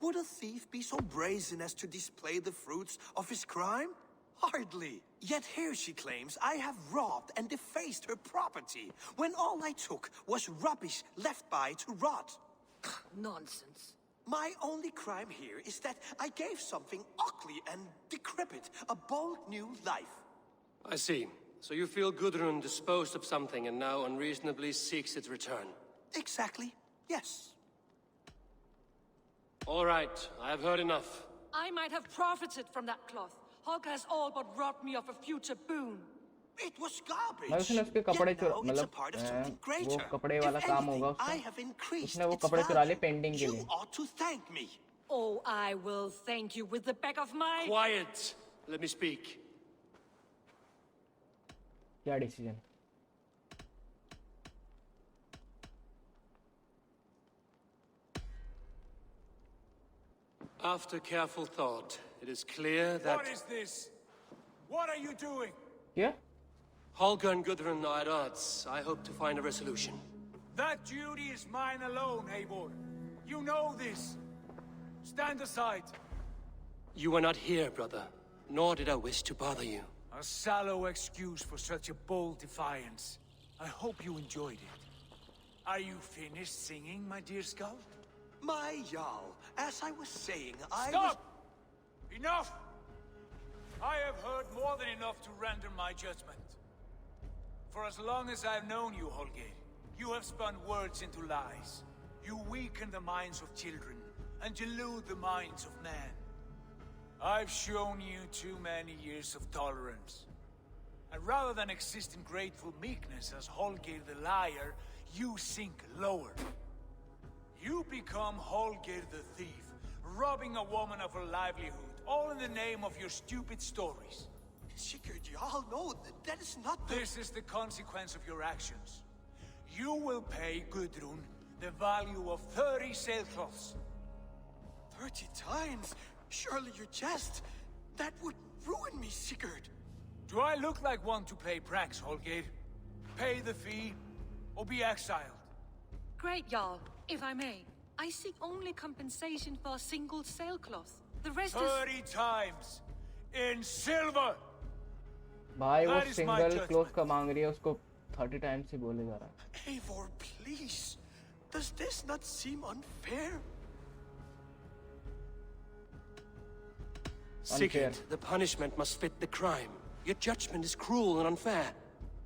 Would a thief be so brazen as to display the fruits of his crime? Hardly. Yet here she claims I have robbed and defaced her property, when all I took was rubbish left by to rot. Nonsense. My only crime here is that I gave something ugly and decrepit a bold new life. I see. So you feel Gudrun disposed of something and now unreasonably seeks its return? Exactly, yes. All right, I have heard enough. I might have profited from that cloth. Holger has all but robbed me of a future boon. It was garbage. मैं उसने उसके कपड़े चुरा मतलब वो कपड़े वाला काम होगा उसका. उसने वो कपड़े चुरा लिए पेंटिंग के लिए. You ought to thank me. Oh, I will thank you with the back of my... Quiet! Let me speak. क्या decision? After careful thought, it is clear that... What is this? What are you doing? क्या? Holger and Gudrun are at odds. I hope to find a resolution. That duty is mine alone, Eivor. You know this. Stand aside. You were not here, brother. Nor did I wish to bother you. A sallow excuse for such a bold defiance. I hope you enjoyed it. Are you finished singing, my dear scout? My Jarl, as I was saying, Stop! Enough! I have heard more than enough to render my judgment. For as long as I've known you, Holger, you have spun words into lies. You weaken the minds of children, and delude the minds of men. I've shown you too many years of tolerance. And rather than exist in grateful meekness as Holger the liar, you sink lower. You become Holger the thief, robbing a woman of her livelihood, all in the name of your stupid stories. Sigurd, Jarl, no, that is not the... This is the consequence of your actions. You will pay Gudrun The value of 30 sailcloths. 30 times? Surely you jest. That would ruin me, Sigurd. Do I look like one to play pranks, Holgate? Pay the fee, or be exiled? Great, Jarl. If I may, I seek only compensation for a single sailcloth. The rest 30 times! In silver! भाई वो That is my single judgment. Cloth का मांग रही है, उसको 30 times ही बोले जा रहा है। Eivor, please. Does this not seem unfair? Sigurd, the punishment must fit the crime. Your judgment is cruel and unfair.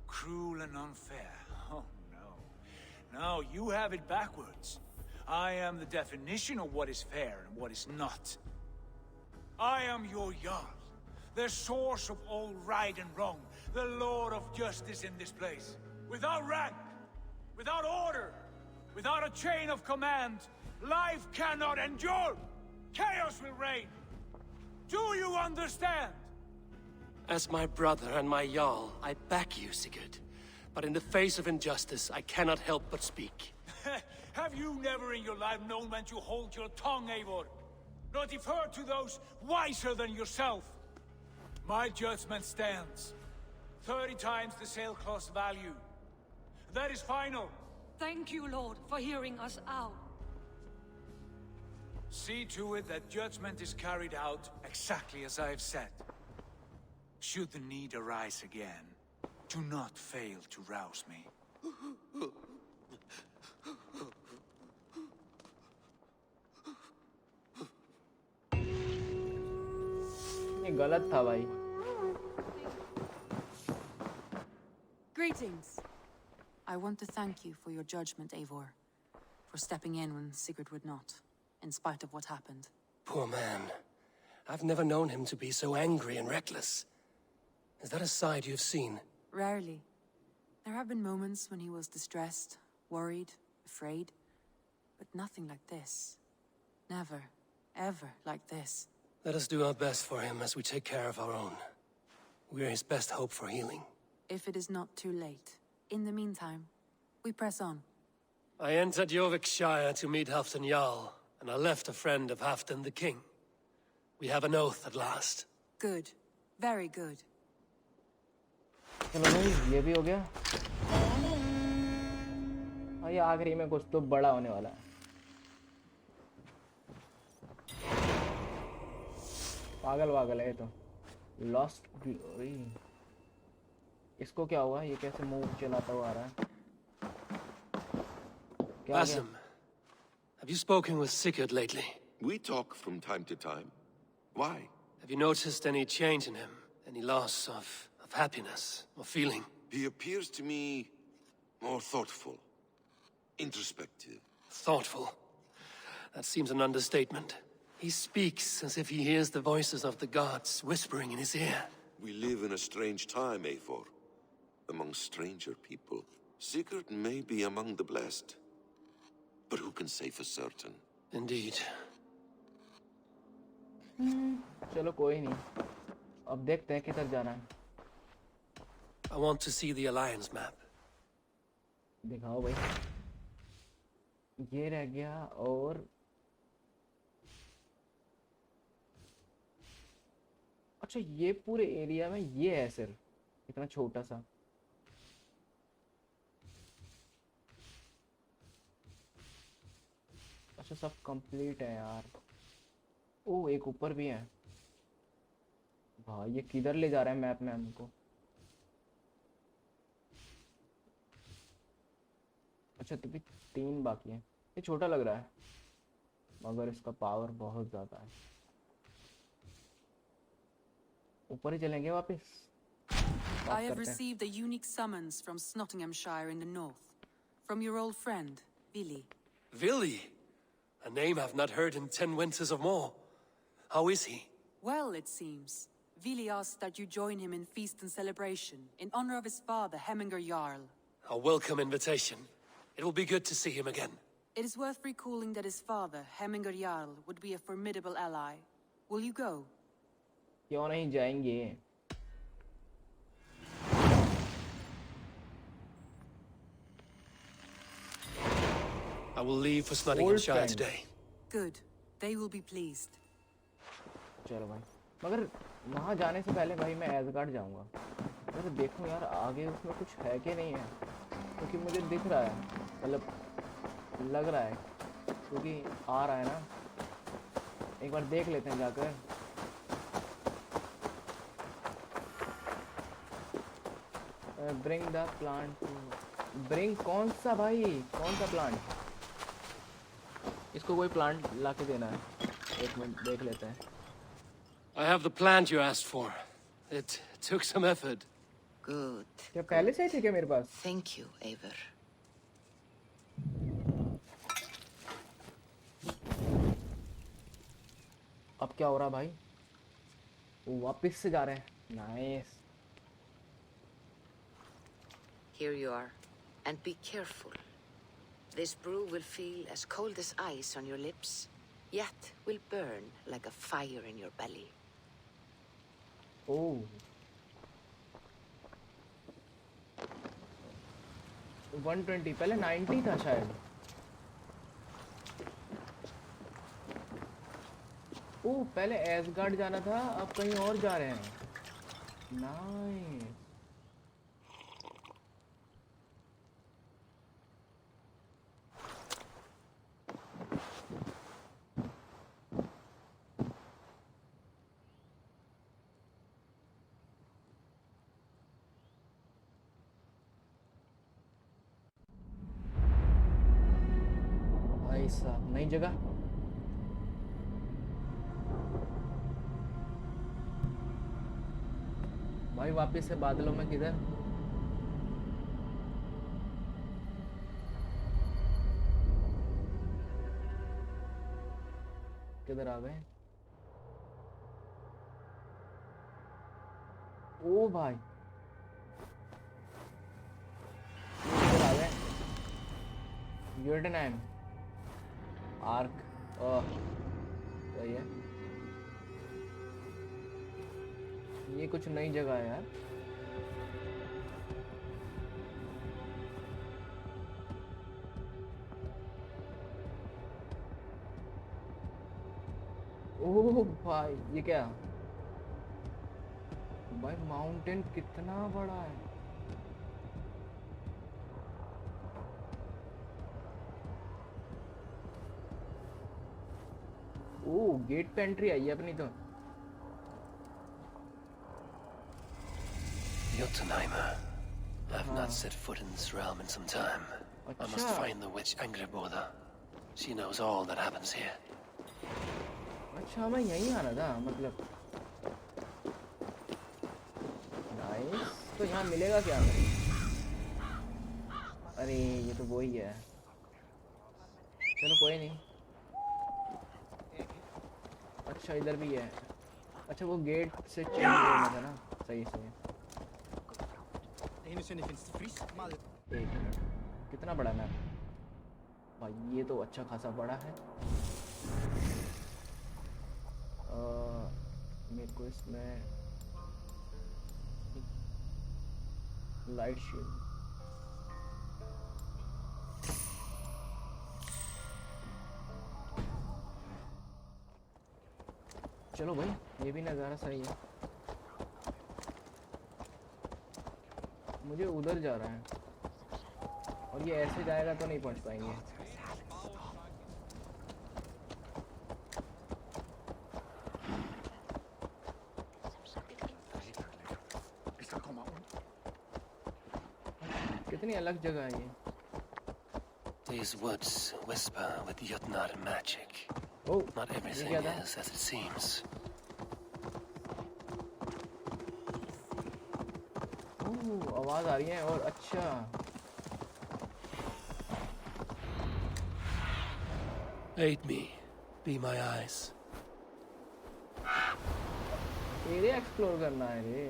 Cruel and unfair. Oh, no. No, you have it backwards. I am the definition of what is fair and what is not. I am your Jarl, the source of all right and wrong, the Lord of justice in this place. Without rank, without order, without a chain of command, life cannot endure. Chaos will reign. Do you understand? As my brother and my Jarl, I back you, Sigurd. But in the face of injustice, I cannot help but speak. Have you never in your life known when to hold your tongue, Eivor? Nor defer to those wiser than yourself? My judgment stands. 30 times the sailcloth's value. That is final. Thank you, Lord, for hearing us out. See to it that judgment is carried out exactly as I have said. Should the need arise again, do not fail to rouse me. ये गलत था भाई। Greetings. I want to thank you for your judgment, Eivor. For stepping in when Sigurd would not, in spite of what happened. Poor man. I've never known him to be so angry and reckless. Is that a side you've seen? Rarely. There have been moments when he was distressed, worried, afraid. But nothing like this. Never, ever like this. Let us do our best for him as we take care of our own. We're his best hope for healing. If it is not too late. In the meantime, we press on. I entered Jorvikshire to meet Halfdan Jarl, and I left a friend of Halfdan the King. We have an oath at last. Good. Very good. चलो भाई ये भी हो गया। भाई आखिरी में कुछ तो बड़ा होने वाला है। पागल वागल है ये तो। Lost glory. इसको क्या हुआ? ये कैसे मूव चलाता हुआ आ रहा है? क्या हो गया? Basim, have you spoken with Sigurd lately? We talk from time to time. Why? Have you noticed any change in him? Any loss of happiness or feeling? He appears to me more thoughtful, introspective. Thoughtful? That seems an understatement. He speaks as if he hears the voices of the gods whispering in his ear. We live in a strange time, Eivor. Among stranger people. Sigurd may be among the blessed. But who can say for certain? Indeed. चलो कोई नहीं। अब देखते हैं किधर जाना है। I want to see the alliance map. दिखाओ भाई। ये रह गया और अच्छा ये पूरे एरिया में ये है सिर्फ इतना छोटा सा। अच्छा सब कंप्लीट है यार। ओ एक ऊपर भी है। भाई ये किधर ले जा रहा है मैप में हमको? अच्छा तो भी 3 बाकी है। ये छोटा लग रहा है मगर इसका पावर बहुत ज्यादा है। ऊपर ही चलेंगे वापस। I have received a unique summons from Snottinghamshire in the north. From your old friend, Vili. Vili? A name I've not heard in 10 winters or more. How is he? Well, it seems. Vili asked that you join him in feast and celebration, in honor of his father, Hemminger Jarl. A welcome invitation. It will be good to see him again. It is worth recalling that his father, Hemminger Jarl, would be a formidable ally. Will you go? क्यों नहीं जाएंगे? I will leave for Old Nottinghamshire friends. today. Good. They will be pleased. चलो भाई, मगर वहाँ जाने से पहले भाई मैं एसगार्ड जाऊँगा। अगर देखूँ यार आगे उसमें कुछ है कि नहीं है, क्योंकि मुझे दिख रहा है, मतलब लग रहा है, क्योंकि आ रहा है ना। एक बार देख लेते हैं जाकर। Bring the plant. ब्रिंग कौन सा भाई, कौन सा प्लांट? इसको कोई प्लांट ला के देना है। एक मिनट देख लेते हैं। I have the plant you asked for. It took some effort. Good. क्या पहले से ही थी क्या मेरे पास? Thank you, Eivor. अब क्या हो रहा भाई? वो वापस से जा रहे हैं। Nice. Here you are. And be careful. This brew will feel as cold as ice on your lips, yet will burn like a fire in your belly. Oh. 120, पहले 90 था शायद। ओह, पहले एसगार्ड जाना था, अब कहीं और जा रहे हैं। नाइस। भाई साहब, नई जगह। भाई वापस से बादलों में किधर? किधर आ गए? ओ भाई, किधर आ गए? यूटनाइम आर्क। सही है। ये कुछ नई जगह है यार। ओह भाई, ये क्या? भाई माउंटेन कितना बड़ा है। ओह, गेट पे एंट्री आई है अपनी तो। Jotunheimer. I've not set foot in this realm in some time. I must find the witch Angreboda. She knows all that happens here. अच्छा, मैं यहीं आना था मतलब। नाइस। तो यहाँ मिलेगा क्या हमें? अरे ये तो वही है। चलो कोई नहीं। अच्छा इधर भी है। अच्छा वो गेट से चेंज करना था ना। सही सही। एक मिनट, कितना बड़ा मैप भाई? ये तो अच्छा खासा बड़ा है। मेरे को इसमें लाइट शील्ड। चलो भाई, ये भी नज़ारा सही है। मुझे उधर जा रहा है और ये ऐसे जाएगा तो नहीं पहुंच पाएंगे। कितनी अलग जगह है ये। These woods whisper with Jotnar magic. Oh, not everything is as it seems. ओह, आवाज आ रही है। और अच्छा, Aid me, be my eyes. Area explore करना है रे।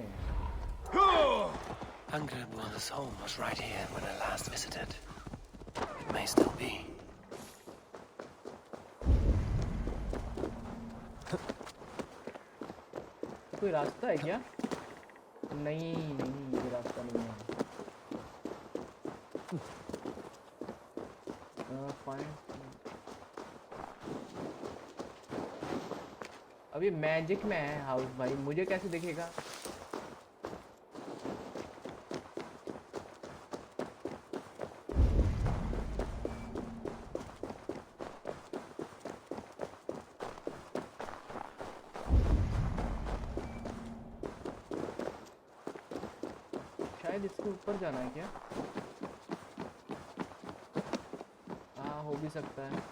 Angreboda's home was right here when I last visited. It may still be. कोई रास्ता है क्या? नहीं नहीं, ये रास्ता नहीं है। फाइन। अभी मैजिक में है हाउस भाई, मुझे कैसे दिखेगा? शायद इसके ऊपर जाना है क्या? हाँ, हो भी सकता है।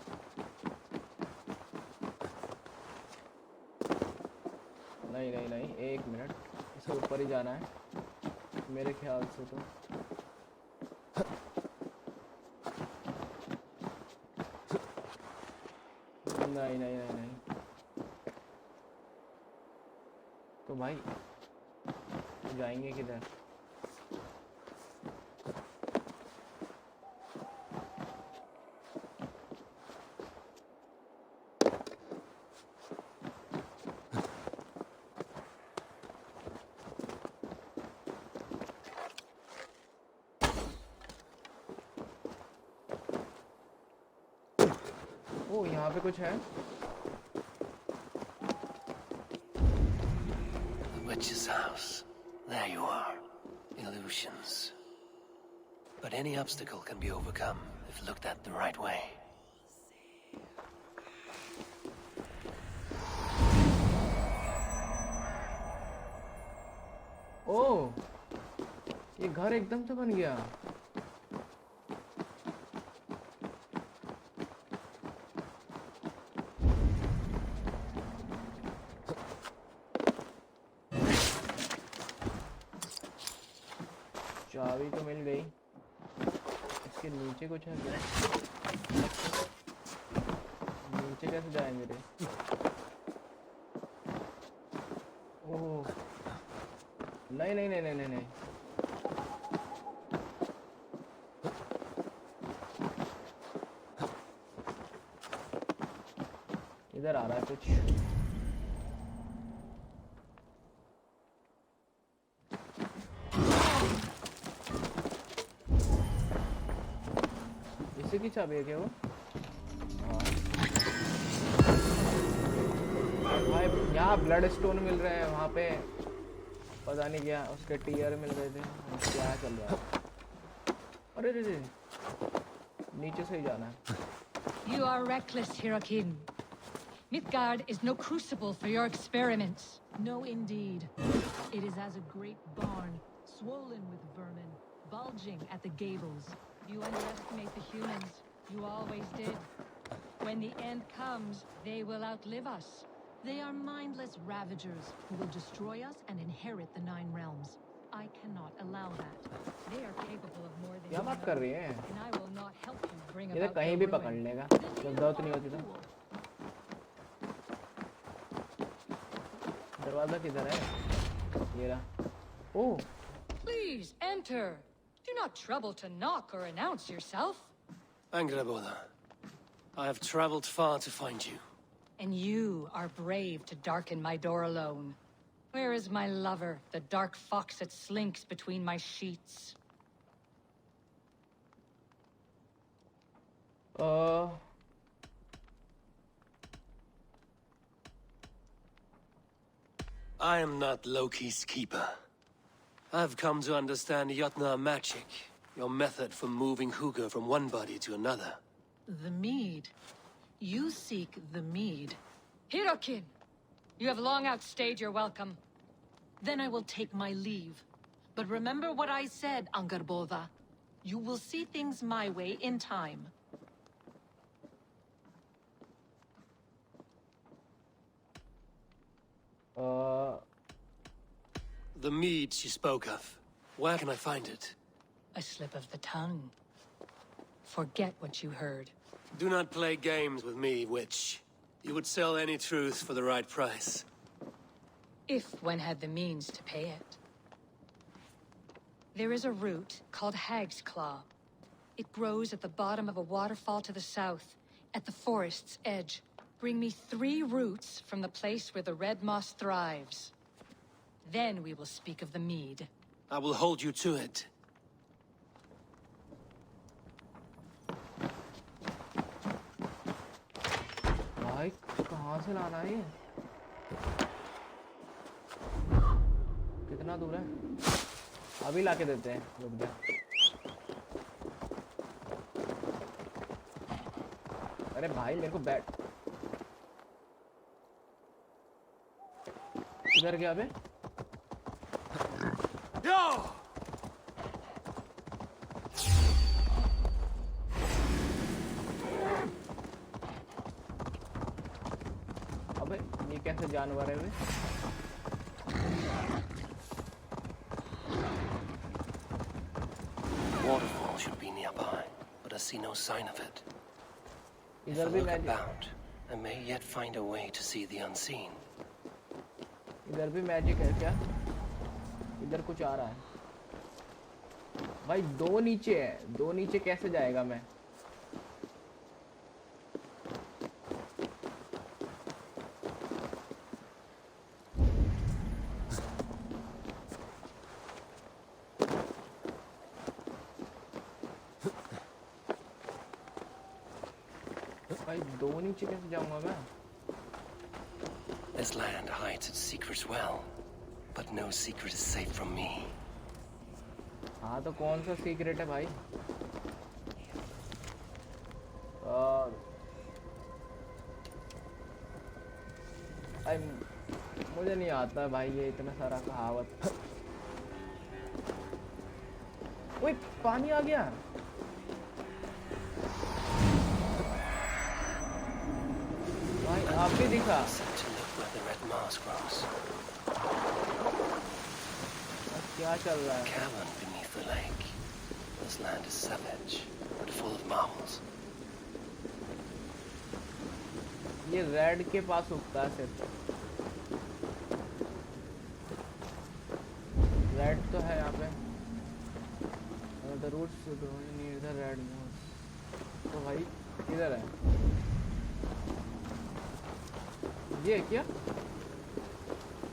नहीं नहीं नहीं, एक मिनट, इसके ऊपर ही जाना है मेरे ख्याल से तो। नहीं नहीं नहीं नहीं, तो भाई जाएंगे किधर? ओ, यहाँ पे कुछ है। The witch's house. There you are. Illusions. But any obstacle can be overcome if looked at the right way. ओ, ये घर एकदम से बन गया। चाबी तो मिल गई। इसके नीचे कुछ है क्या? नीचे कैसे जाएंगे रे? ओह, नहीं नहीं नहीं नहीं नहीं नहीं। इधर आ रहा है कुछ। इसी की चाबी है क्या वो? भाई यहाँ ब्लड स्टोन मिल रहे हैं, वहाँ पे पता नहीं क्या उसके टीयर मिल रहे थे। क्या चल रहा है? अरे रे रे, नीचे से ही जाना है। You are reckless, Hirakin. Midgard is no crucible for your experiments. No, indeed. It is as a great barn, swollen with vermin, bulging at the gables. You underestimate the humans. You always did. When the end comes, they will outlive us. They are mindless ravagers who will destroy us and inherit the Nine Realms. I cannot allow that. They are capable of more than क्या बात कर रही है? and I will not help you bring ये तो about कहीं their भी पकड़ ruin. लेगा जब जरूरत नहीं होती तो। दरवाजा किधर है? ये रहा। ओह, Please enter. Do not trouble to knock or announce yourself. Angraboda, I have traveled far to find you. And you are brave to darken my door alone. Where is my lover, the dark fox that slinks between my sheets? I am not Loki's keeper. I've come to understand Jotnar magic, your method for moving Hugr from one body to another. The mead. You seek the mead. Hirakin! You have long outstayed your welcome. Then I will take my leave. But remember what I said, Angarboda. You will see things my way in time. The mead she spoke of. Where can I find it? A slip of the tongue. Forget what you heard. Do not play games with me, witch. You would sell any truth for the right price. If one had the means to pay it. There is a root called Hag's Claw. It grows at the bottom of a waterfall to the south, at the forest's edge. Bring me 3 roots from the place where the red moss thrives. Then we will speak of the mead. I will hold you to it. भाई कहाँ से लाना है ये? कितना दूर है? अभी लाके देते हैं, रुक जा। अरे भाई मेरे को बैट इधर क्या बे? अबे ये कैसे जानवर है वे? Waterfall should be nearby, but I see no sign of it. If I इधर भी look magic, about, I may yet find a way to see the unseen. इधर भी मैजिक है क्या? इधर कुछ आ रहा है भाई। दो नीचे है, दो नीचे कैसे जाएगा मैं? भाई दो नीचे कैसे जाऊंगा मैं? This land hides its secrets well, but no secret is safe from me. हाँ तो कौन सा सीक्रेट है भाई? भाई मुझे नहीं आता भाई ये इतना सारा कहावत। ओए पानी आ गया। भाई आप भी दिखा। क्या चल रहा है? Cavern beneath the lake. This land is savage, but full of marvels. ये रेड के पास उगता है सिर्फ। रेड तो है यहाँ पे। The roots growing near the red moss. तो भाई किधर है? ये क्या?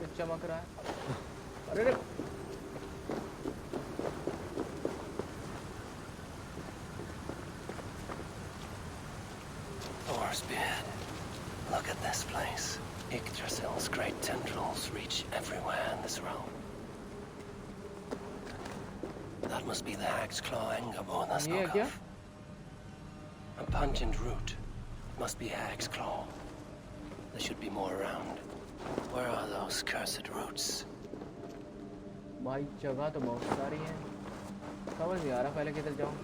ये चमक रहा है। अरे रे Thor's beard. Look at this place. Yggdrasil's great tendrils reach everywhere in this realm. That must be the Hag's Claw Engerbor I spoke of. A pungent root. It must be Hag's Claw. There should be more around. Where are those cursed roots? भाई जगह तो बहुत सारी है, समझ नहीं आ रहा पहले किधर जाऊँ।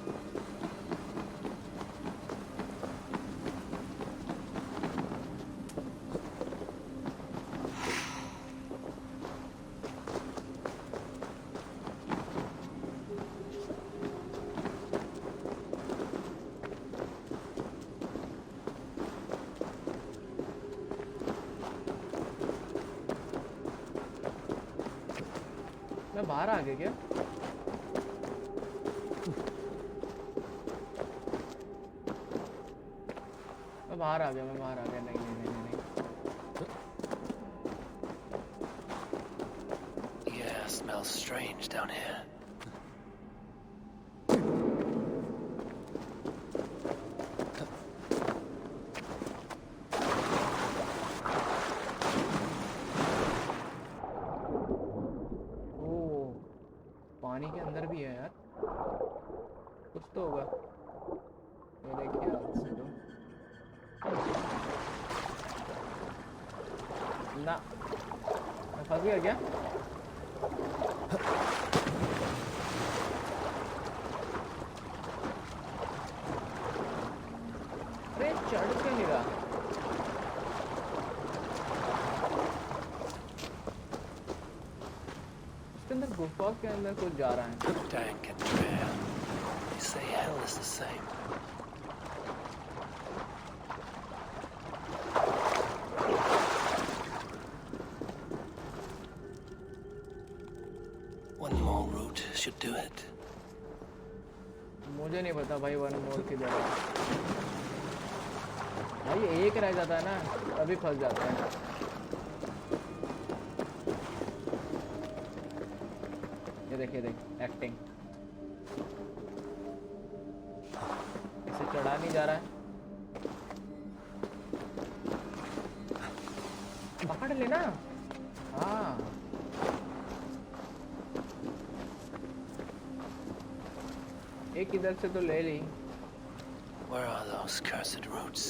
मैं बाहर आ गया क्या? मैं बाहर आ गया, मैं बाहर आ गया। नहीं नहीं नहीं नहीं, नहीं। Yeah, smells strange down here. पानी के अंदर भी है यार, कुछ तो होगा मेरे ख्याल से तो। ना मैं फंस गया क्या? अरे चढ़ के नहीं रहा। इसके अंदर गुफा के अंदर कुछ जा रहा है। Dank and drear. They say hell is the same. One more route should do it. मुझे नहीं पता भाई वन मोर किधर है। भाई एक रह जाता है ना तभी फंस जाता है। ये देखिए देख एक्टिंग, इसे चढ़ा नहीं जा रहा है। पकड़ लेना। हाँ एक इधर से तो ले ली। Where are those cursed roots?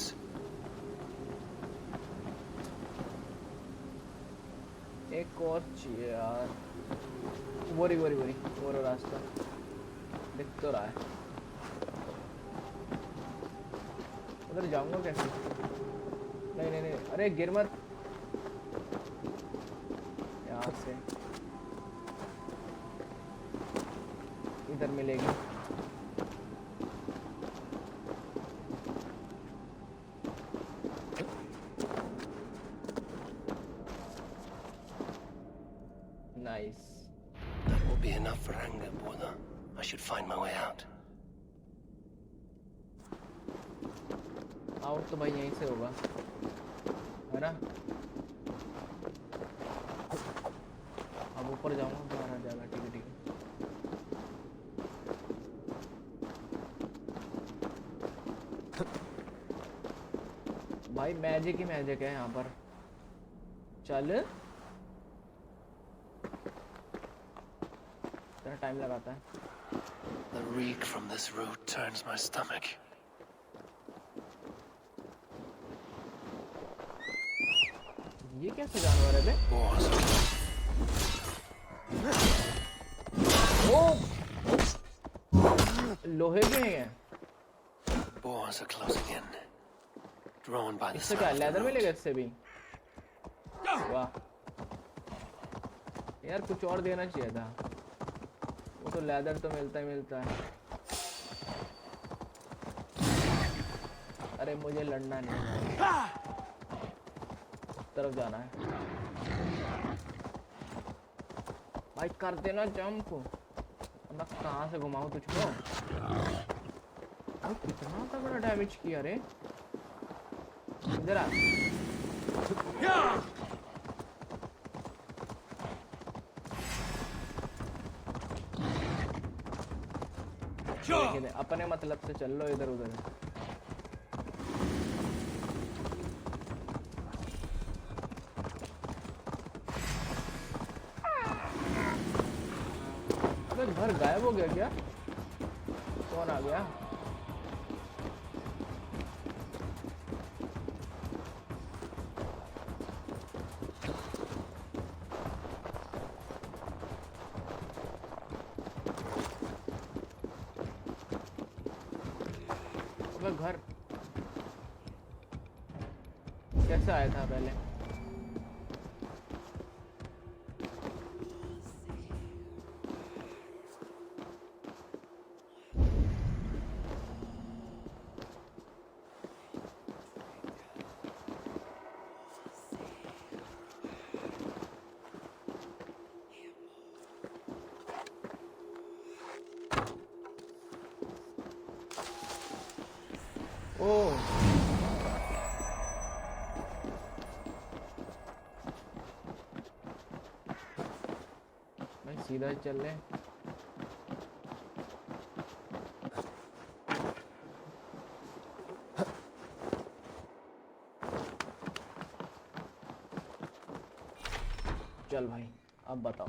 एक और चाहिए यार। वो रास्ता दिख तो रहा है। उधर जाऊंगा कैसे? नहीं, अरे गिर मत यहाँ से। इधर मिलेगी। Nice. That will be enough for anger, Buddha. I should find my way out. Out तो भाई यहीं से होगा, है ना? अब ऊपर जाऊंगा तो आ जाएगा। ठीक है। भाई मैजिक ही मैजिक है यहाँ पर। चल इतना टाइम लगाता है। The reek from this root turns my stomach. ये कैसे जानवर है बे? ओ लोहे के हैं। Boars are closing in. Drawn by the इससे sound क्या of the लेदर root. मिलेगा इससे भी? वाह यार कुछ और देना चाहिए था। वो तो लेदर तो मिलता है। अरे मुझे लड़ना नहीं है, तरफ जाना है। भाई कर देना जंप। मैं कहाँ से घुमाऊं तुझको? कितना तगड़ा डैमेज किया रे। इधर आ। अपने मतलब से चल लो इधर उधर। घर गायब हो गया क्या? कौन आ गया? घर कैसे आया था पहले? सीधा चल रहे। चल भाई अब बताओ।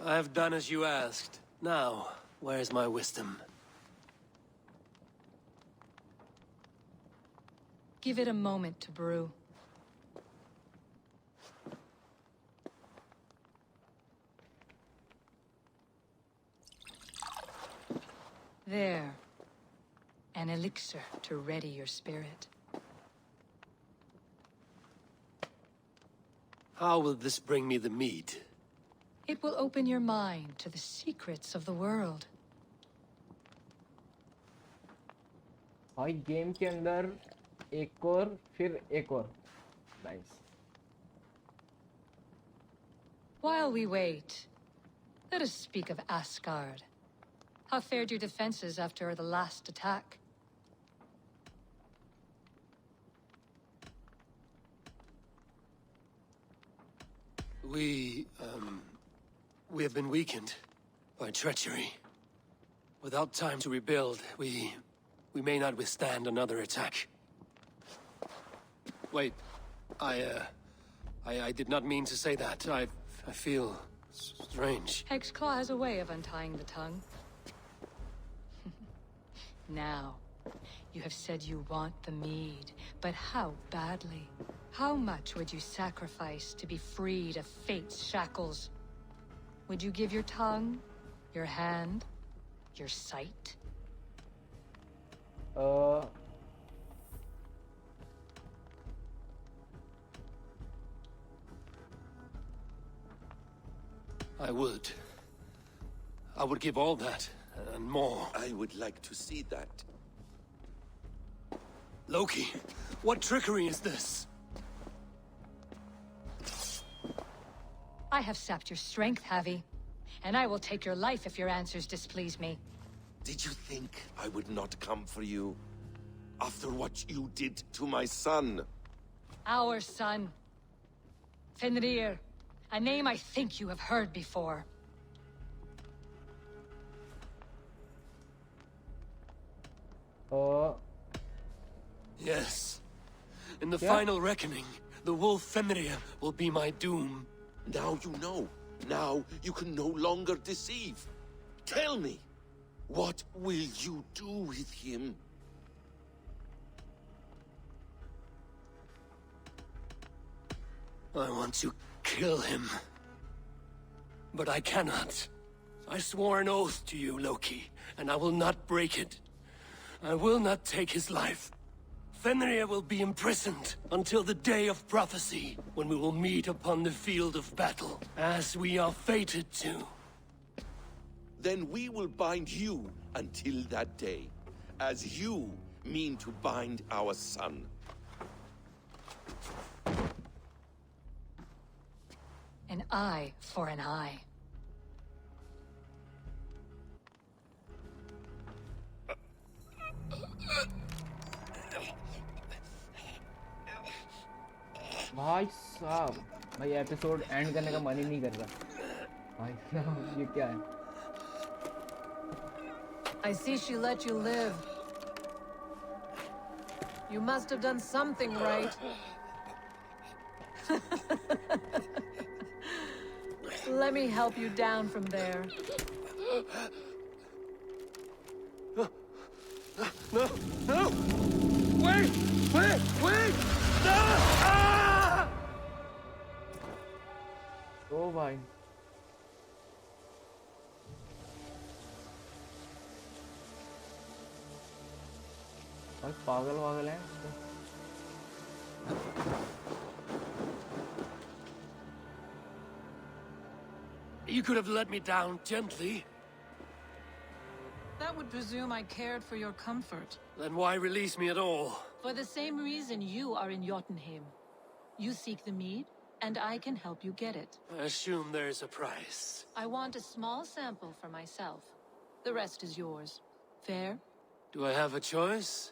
I have done as you asked. Now, where is my wisdom? Give it a moment to brew. There. An elixir to ready your spirit. How will this bring me the mead? It will open your mind to the secrets of the world. भाई game के अंदर एक और फिर एक और। Nice. While we wait, let us speak of Asgard. How fared your defenses after the last attack? We have been weakened by treachery. Without time to rebuild, we may not withstand another attack. Wait, I did not mean to say that. I feel strange. Hexclaw has a way of untying the tongue. Now, you have said you want the mead, but how badly? How much would you sacrifice to be freed of fate's shackles? Would you give your tongue, your hand, your sight? I would. I would give all that, and more. I would like to see that. Loki, what trickery is this? I have sapped your strength, Havi. And I will take your life if your answers displease me. Did you think I would not come for you? After what you did to my son? Our son. Fenrir. A name I think you have heard before. Yes. In the final reckoning, the wolf Fenrir will be my doom. Now you know. Now you can no longer deceive. Tell me, what will you do with him? I want to kill him. But I cannot. I swore an oath to you, Loki, and I will not break it. I will not take his life. Fenrir will be imprisoned until the day of prophecy, when we will meet upon the field of battle, as we are fated to. Then we will bind you until that day, as you mean to bind our son. An eye for an eye. भाई साहब, भाई episode and करने का मन ही नहीं कर रहा भाई साहब। ये क्या है? I see she let you live. You must have done something right. Let me help you down from there. No! No! Wait! Wait! Wait! No! Ah! ओ भाई, भाई पागल वागल है। You could have let me down gently. That would presume I cared for your comfort. Then why release me at all? For the same reason you are in Jotunheim. You seek the mead, and I can help you get it. I assume there is a price. I want a small sample for myself. The rest is yours. Fair? Do I have a choice?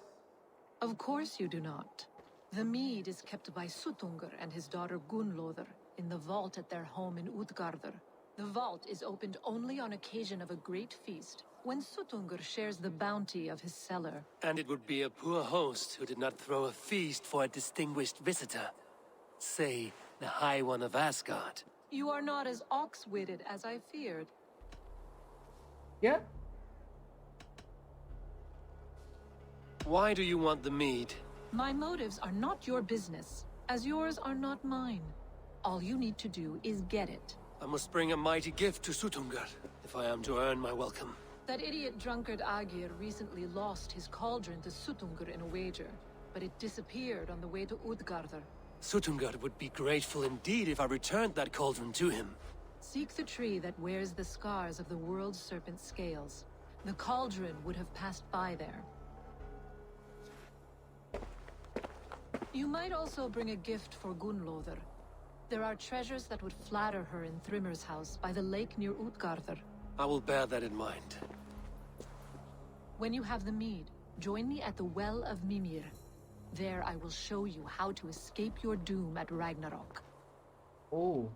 Of course you do not. The mead is kept by Suttungr and his daughter Gunnlóðr in the vault at their home in Utgardr. The vault is opened only on occasion of a great feast, when Suttungr shares the bounty of his cellar. And it would be a poor host who did not throw a feast for a distinguished visitor. Say, the High One of Asgard. You are not as ox-witted as I feared. Yeah? Why do you want the mead? My motives are not your business, as yours are not mine. All you need to do is get it. I must bring a mighty gift to Suttungr, if I am to earn my welcome. That idiot drunkard Agir recently lost his cauldron to Suttungr in a wager, but it disappeared on the way to Utgardr. Suttungr would be grateful indeed if I returned that cauldron to him. Seek the tree that wears the scars of the world's serpent scales. The cauldron would have passed by there. You might also bring a gift for Gunnlóðr. There are treasures that would flatter her in Thrimmer's house by the lake near Utgardr. I will bear that in mind. When you have the mead, join me at the Well of Mimir. There I will show you how to escape your doom at Ragnarok. Oh.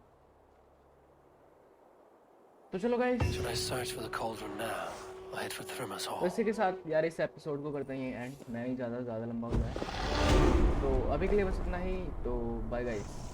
तो चलो guys, Should I search for the cauldron now or head for Thrimmer's hall? वैसे के साथ यार इस episode को करते हैं एंड, मैं ही ज़्यादा लंबा हो गया है। तो अभी के लिए बस इतना ही, तो बाय गाइस।